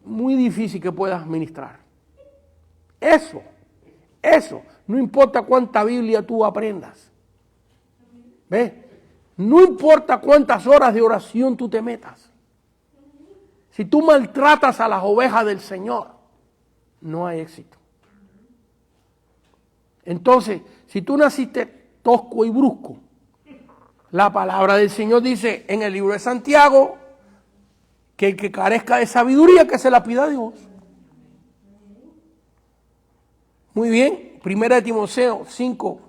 Muy difícil que puedas ministrar. Eso, no importa cuánta Biblia tú aprendas. ¿Ves? No importa cuántas horas de oración tú te metas. Si tú maltratas a las ovejas del Señor, no hay éxito. Entonces, si tú naciste tosco y brusco, la palabra del Señor dice en el libro de Santiago que el que carezca de sabiduría, que se la pida a Dios. Muy bien, 1 Timoteo 5,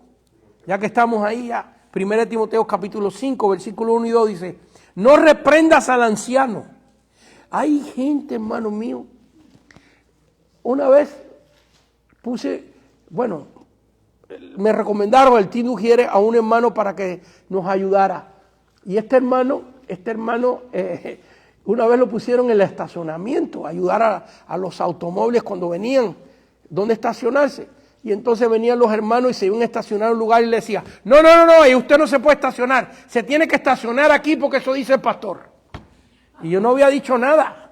ya que estamos ahí ya, 1 Timoteo capítulo 5, versículo 1 y 2 dice, no reprendas al anciano. Hay gente, hermano mío, una vez me recomendaron el Tino Ujieres a un hermano para que nos ayudara. Y este hermano, una vez lo pusieron en el estacionamiento, ayudar a los automóviles cuando venían, dónde estacionarse. Y entonces venían los hermanos y se iban a estacionar en un lugar y le decía, no, y usted no se puede estacionar, se tiene que estacionar aquí porque eso dice el pastor. Y yo no había dicho nada,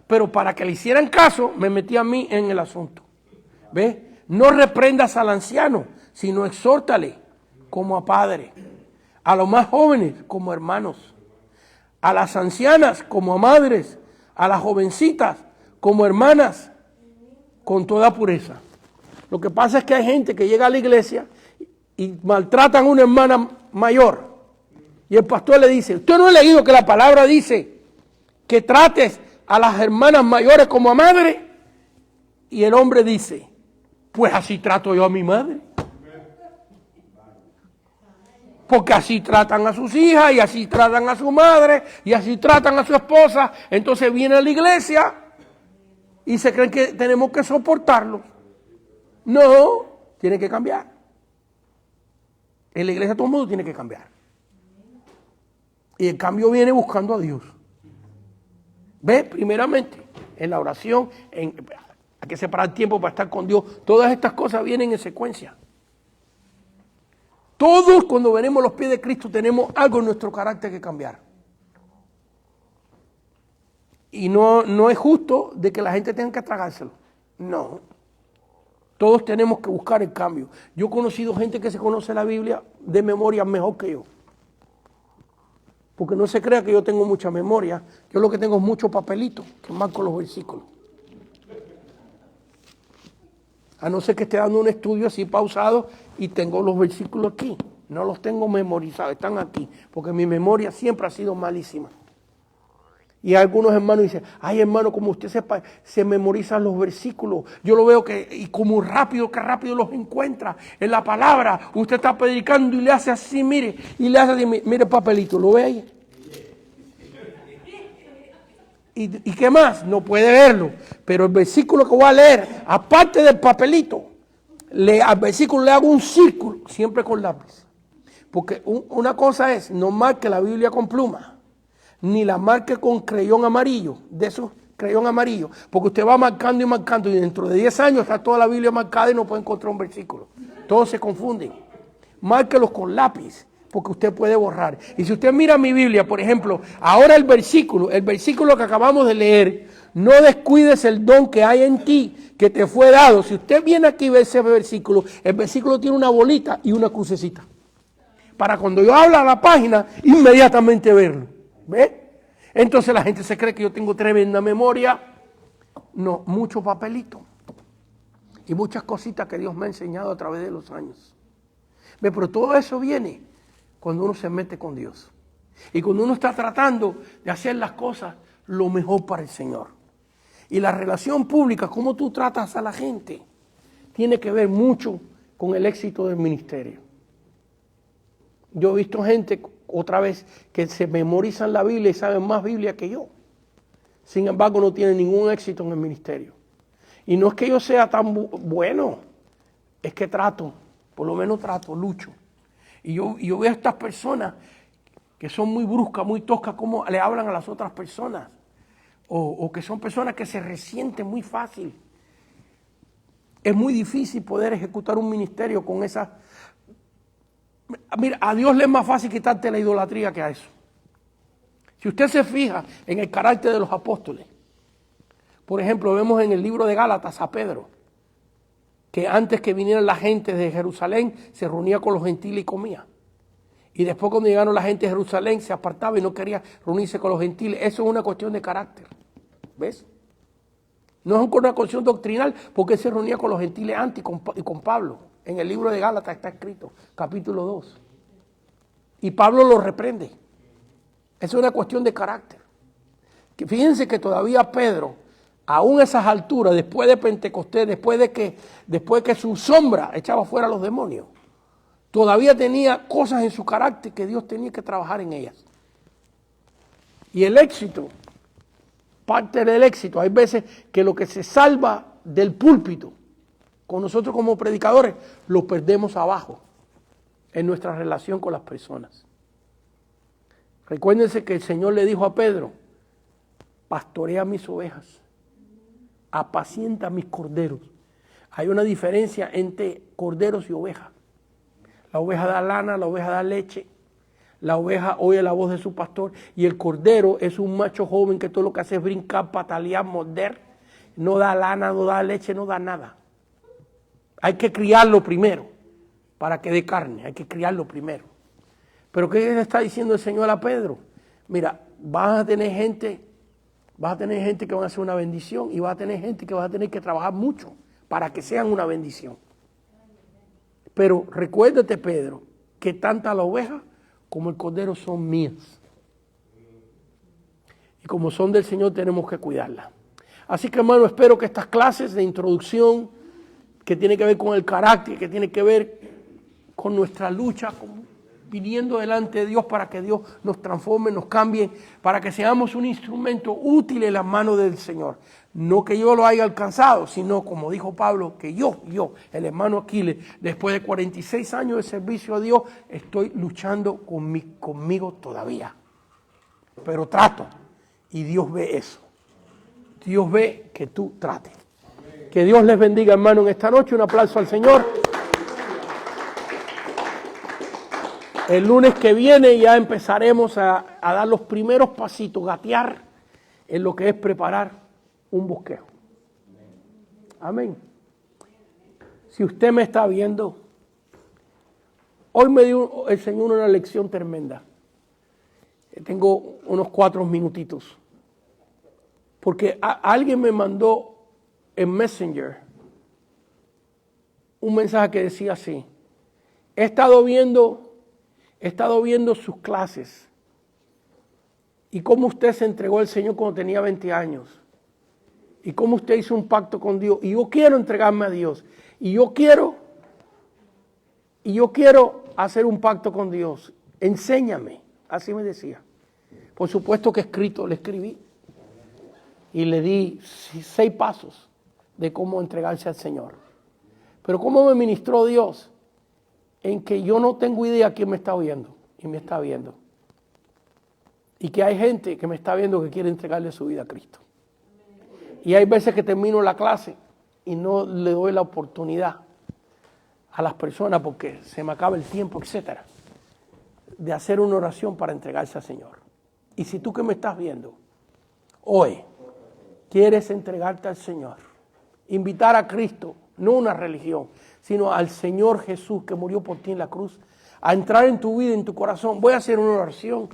pero para que le hicieran caso, me metí a mí en el asunto. ¿Ves? No reprendas al anciano, sino exhórtale como a padre, a los más jóvenes como hermanos, a las ancianas como a madres, a las jovencitas como hermanas, con toda pureza. Lo que pasa es que hay gente que llega a la iglesia y maltratan a una hermana mayor. Y el pastor le dice, ¿usted no ha leído que la palabra dice que trates a las hermanas mayores como a madre? Y el hombre dice, pues así trato yo a mi madre. Porque así tratan a sus hijas, y así tratan a su madre, y así tratan a su esposa. Entonces viene a la iglesia y se creen que tenemos que soportarlo. No, tiene que cambiar. En la iglesia todo el mundo tiene que cambiar. Y el cambio viene buscando a Dios. ¿Ves? Primeramente, en la oración, hay que separar tiempo para estar con Dios. Todas estas cosas vienen en secuencia. Todos cuando venimos a los pies de Cristo tenemos algo en nuestro carácter que cambiar. Y no es justo de que la gente tenga que tragárselo. No. Todos tenemos que buscar el cambio. Yo he conocido gente que se conoce la Biblia de memoria mejor que yo. Porque no se crea que yo tengo mucha memoria. Yo lo que tengo es mucho papelito que marco los versículos. A no ser que esté dando un estudio así pausado y tengo los versículos aquí. No los tengo memorizados, están aquí. Porque mi memoria siempre ha sido malísima. Y algunos hermanos dicen, ay hermano, como usted se memorizan los versículos. Yo lo veo y como rápido los encuentra en la palabra. Usted está predicando y le hace así, mire, y le hace así, mire el papelito, ¿lo ve ahí? ¿Y qué más? No puede verlo. Pero el versículo que voy a leer, aparte del papelito, al versículo le hago un círculo, siempre con lápiz. Porque una cosa es, no marque la Biblia con pluma, ni la marque con creyón amarillo, de esos creyón amarillo. Porque usted va marcando y dentro de 10 años está toda la Biblia marcada y no puede encontrar un versículo. Todos se confunden. Márquelos con lápiz, porque usted puede borrar. Y si usted mira mi Biblia, por ejemplo, ahora el versículo que acabamos de leer, no descuides el don que hay en ti, que te fue dado. Si usted viene aquí y ve ese versículo, el versículo tiene una bolita y una crucecita. Para cuando yo hablo a la página, inmediatamente verlo. ¿Ve? Entonces la gente se cree que yo tengo tremenda memoria. No, mucho papelito. Y muchas cositas que Dios me ha enseñado a través de los años. ¿Ve? Pero todo eso viene cuando uno se mete con Dios. Y cuando uno está tratando de hacer las cosas lo mejor para el Señor. Y la relación pública, cómo tú tratas a la gente, tiene que ver mucho con el éxito del ministerio. Yo he visto gente, otra vez, que se memorizan la Biblia y saben más Biblia que yo. Sin embargo, no tienen ningún éxito en el ministerio. Y no es que yo sea tan bueno, es que trato, por lo menos trato, lucho. Y yo veo a estas personas que son muy bruscas, muy toscas, cómo le hablan a las otras personas. O que son personas que se resienten muy fácil. Es muy difícil poder ejecutar un ministerio con esas. Mira, a Dios le es más fácil quitarte la idolatría que a eso. Si usted se fija en el carácter de los apóstoles, por ejemplo, vemos en el libro de Gálatas a Pedro, que antes que vinieran la gente de Jerusalén, se reunía con los gentiles y comía. Y después cuando llegaron la gente de Jerusalén, se apartaba y no quería reunirse con los gentiles. Eso es una cuestión de carácter. ¿Ves? No es una cuestión doctrinal, porque él se reunía con los gentiles antes y con Pablo. En el libro de Gálatas está escrito, capítulo 2. Y Pablo lo reprende. Eso es una cuestión de carácter. Que fíjense que todavía Pedro, aún a esas alturas, después de Pentecostés, después de que su sombra echaba fuera a los demonios, todavía tenía cosas en su carácter que Dios tenía que trabajar en ellas. Y el éxito, parte del éxito, hay veces que lo que se salva del púlpito, con nosotros como predicadores, lo perdemos abajo en nuestra relación con las personas. Recuérdense que el Señor le dijo a Pedro, pastorea mis ovejas, apacienta mis corderos. Hay una diferencia entre corderos y ovejas. La oveja da lana, la oveja da leche, la oveja oye la voz de su pastor y el cordero es un macho joven que todo lo que hace es brincar, patalear, morder, no da lana, no da leche, no da nada. Hay que criarlo primero para que dé carne, hay que criarlo primero. Pero ¿qué le está diciendo el Señor a Pedro? Mira, vas a tener gente que van a ser una bendición y vas a tener gente que vas a tener que trabajar mucho para que sean una bendición. Pero recuérdate, Pedro, que tanto la oveja como el cordero son mías. Y como son del Señor tenemos que cuidarlas. Así que, hermano, espero que estas clases de introducción que tiene que ver con el carácter, que tiene que ver con nuestra lucha, viniendo delante de Dios para que Dios nos transforme, nos cambie, para que seamos un instrumento útil en las manos del Señor. No que yo lo haya alcanzado, sino como dijo Pablo, que yo, el hermano Aquiles, después de 46 años de servicio a Dios, estoy luchando conmigo todavía. Pero trato, y Dios ve eso. Dios ve que tú trates. Que Dios les bendiga, hermano, en esta noche. Un aplauso al Señor. El lunes que viene ya empezaremos a dar los primeros pasitos, gatear en lo que es preparar un bosquejo. Amén. Si usted me está viendo, hoy me dio el Señor una lección tremenda. Tengo unos 4 minutitos. Porque alguien me mandó en Messenger un mensaje que decía así: he estado viendo sus clases y cómo usted se entregó al Señor cuando tenía 20 años y cómo usted hizo un pacto con Dios, y yo quiero entregarme a Dios y yo quiero hacer un pacto con Dios, enséñame. Así me decía. Por supuesto que le escribí y le di 6 pasos de cómo entregarse al Señor. Pero cómo me ministró Dios en que yo no tengo idea quién me está oyendo y me está viendo. Y que hay gente que me está viendo que quiere entregarle su vida a Cristo. Y hay veces que termino la clase y no le doy la oportunidad a las personas porque se me acaba el tiempo, etcétera, de hacer una oración para entregarse al Señor. Y si tú que me estás viendo hoy quieres entregarte al Señor, invitar a Cristo, no una religión, sino al Señor Jesús que murió por ti en la cruz, a entrar en tu vida, en tu corazón, voy a hacer una oración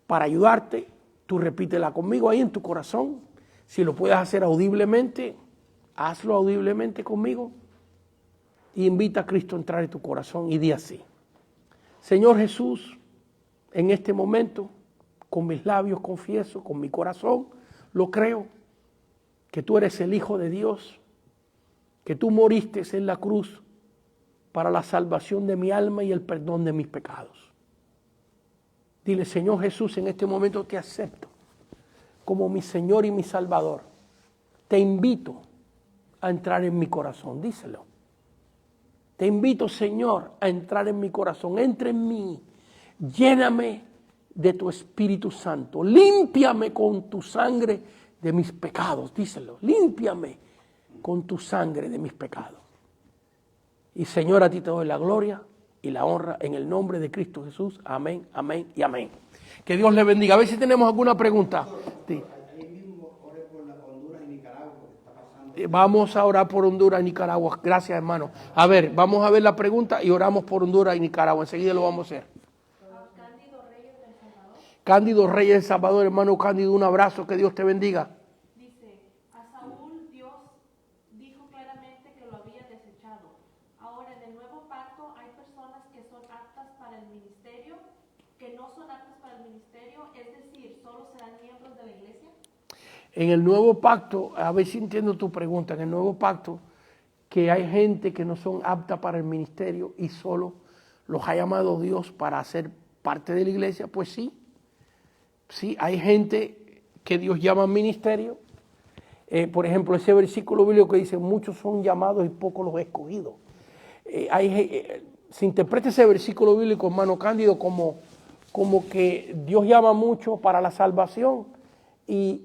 para ayudarte. Tú repítela conmigo ahí en tu corazón. Si lo puedes hacer audiblemente, hazlo audiblemente conmigo. Y invita a Cristo a entrar en tu corazón y di así: Señor Jesús, en este momento, con mis labios confieso, con mi corazón lo creo, que tú eres el Hijo de Dios, que tú moriste en la cruz para la salvación de mi alma y el perdón de mis pecados. Dile: Señor Jesús, en este momento te acepto como mi Señor y mi Salvador. Te invito a entrar en mi corazón. Díselo. Te invito, Señor, a entrar en mi corazón. Entra en mí. Lléname de tu Espíritu Santo. Límpiame con tu sangre de mis pecados. Díselo. Límpiame con tu sangre de mis pecados. Y Señor, a ti te doy la gloria y la honra en el nombre de Cristo Jesús. Amén, amén y amén. Que Dios le bendiga. A ver si tenemos alguna pregunta. Sí. Vamos a orar por Honduras y Nicaragua. Gracias, hermano. A ver, vamos a ver la pregunta y oramos por Honduras y Nicaragua. Enseguida lo vamos a hacer. Cándido Reyes del Salvador. Cándido Reyes del Salvador, hermano Cándido, un abrazo. Que Dios te bendiga. Dice: a Saúl Dios dijo claramente que lo había desechado. Ahora en el nuevo pacto hay personas que son aptas para el ministerio, que no son aptas para el ministerio, es decir, solo serán miembros de la iglesia. En el nuevo pacto, a ver si entiendo tu pregunta, en el nuevo pacto, que hay gente que no son aptas para el ministerio y solo los ha llamado Dios para ser parte de la iglesia, pues sí. Sí, hay gente que Dios llama al ministerio Por ejemplo, ese versículo bíblico que dice, muchos son llamados y pocos los escogidos. Se interpreta ese versículo bíblico, hermano Cándido, como que Dios llama mucho para la salvación y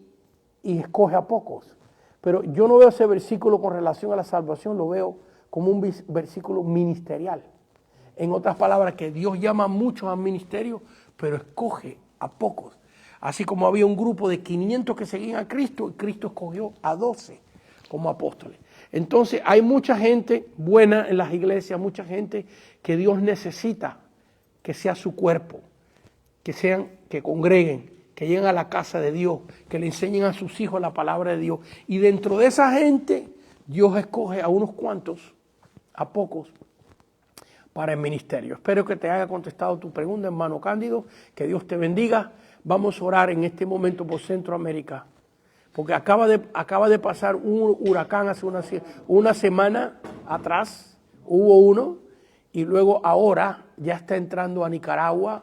escoge a pocos. Pero yo no veo ese versículo con relación a la salvación, lo veo como un versículo ministerial. En otras palabras, que Dios llama a muchos al ministerio, pero escoge a pocos. Así como había un grupo de 500 que seguían a Cristo, y Cristo escogió a 12 como apóstoles. Entonces hay mucha gente buena en las iglesias, mucha gente que Dios necesita que sea su cuerpo, que congreguen, que lleguen a la casa de Dios, que le enseñen a sus hijos la palabra de Dios. Y dentro de esa gente, Dios escoge a unos cuantos, a pocos, para el ministerio. Espero que te haya contestado tu pregunta, hermano Cándido. Que Dios te bendiga. Vamos a orar en este momento por Centroamérica, porque acaba de pasar un huracán hace una semana atrás, hubo uno, y luego ahora ya está entrando a Nicaragua,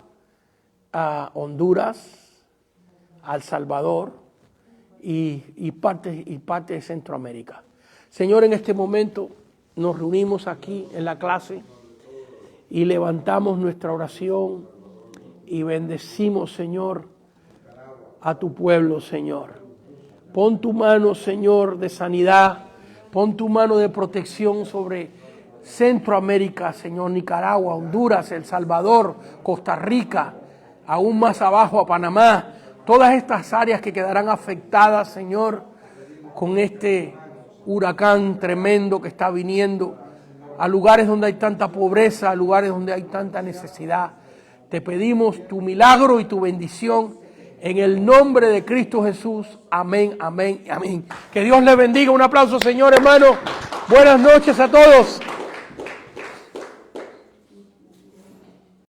a Honduras, a El Salvador y parte de Centroamérica. Señor, en este momento nos reunimos aquí en la clase y levantamos nuestra oración y bendecimos, Señor, a tu pueblo, Señor. Pon tu mano, Señor, de sanidad, pon tu mano de protección sobre Centroamérica, Señor, Nicaragua, Honduras, El Salvador, Costa Rica, aún más abajo a Panamá, todas estas áreas que quedarán afectadas, Señor, con este huracán tremendo que está viniendo, a lugares donde hay tanta pobreza, a lugares donde hay tanta necesidad. Te pedimos tu milagro y tu bendición en el nombre de Cristo Jesús. Amén, amén, amén. Que Dios les bendiga. Un aplauso, Señor, hermano. Buenas noches a todos.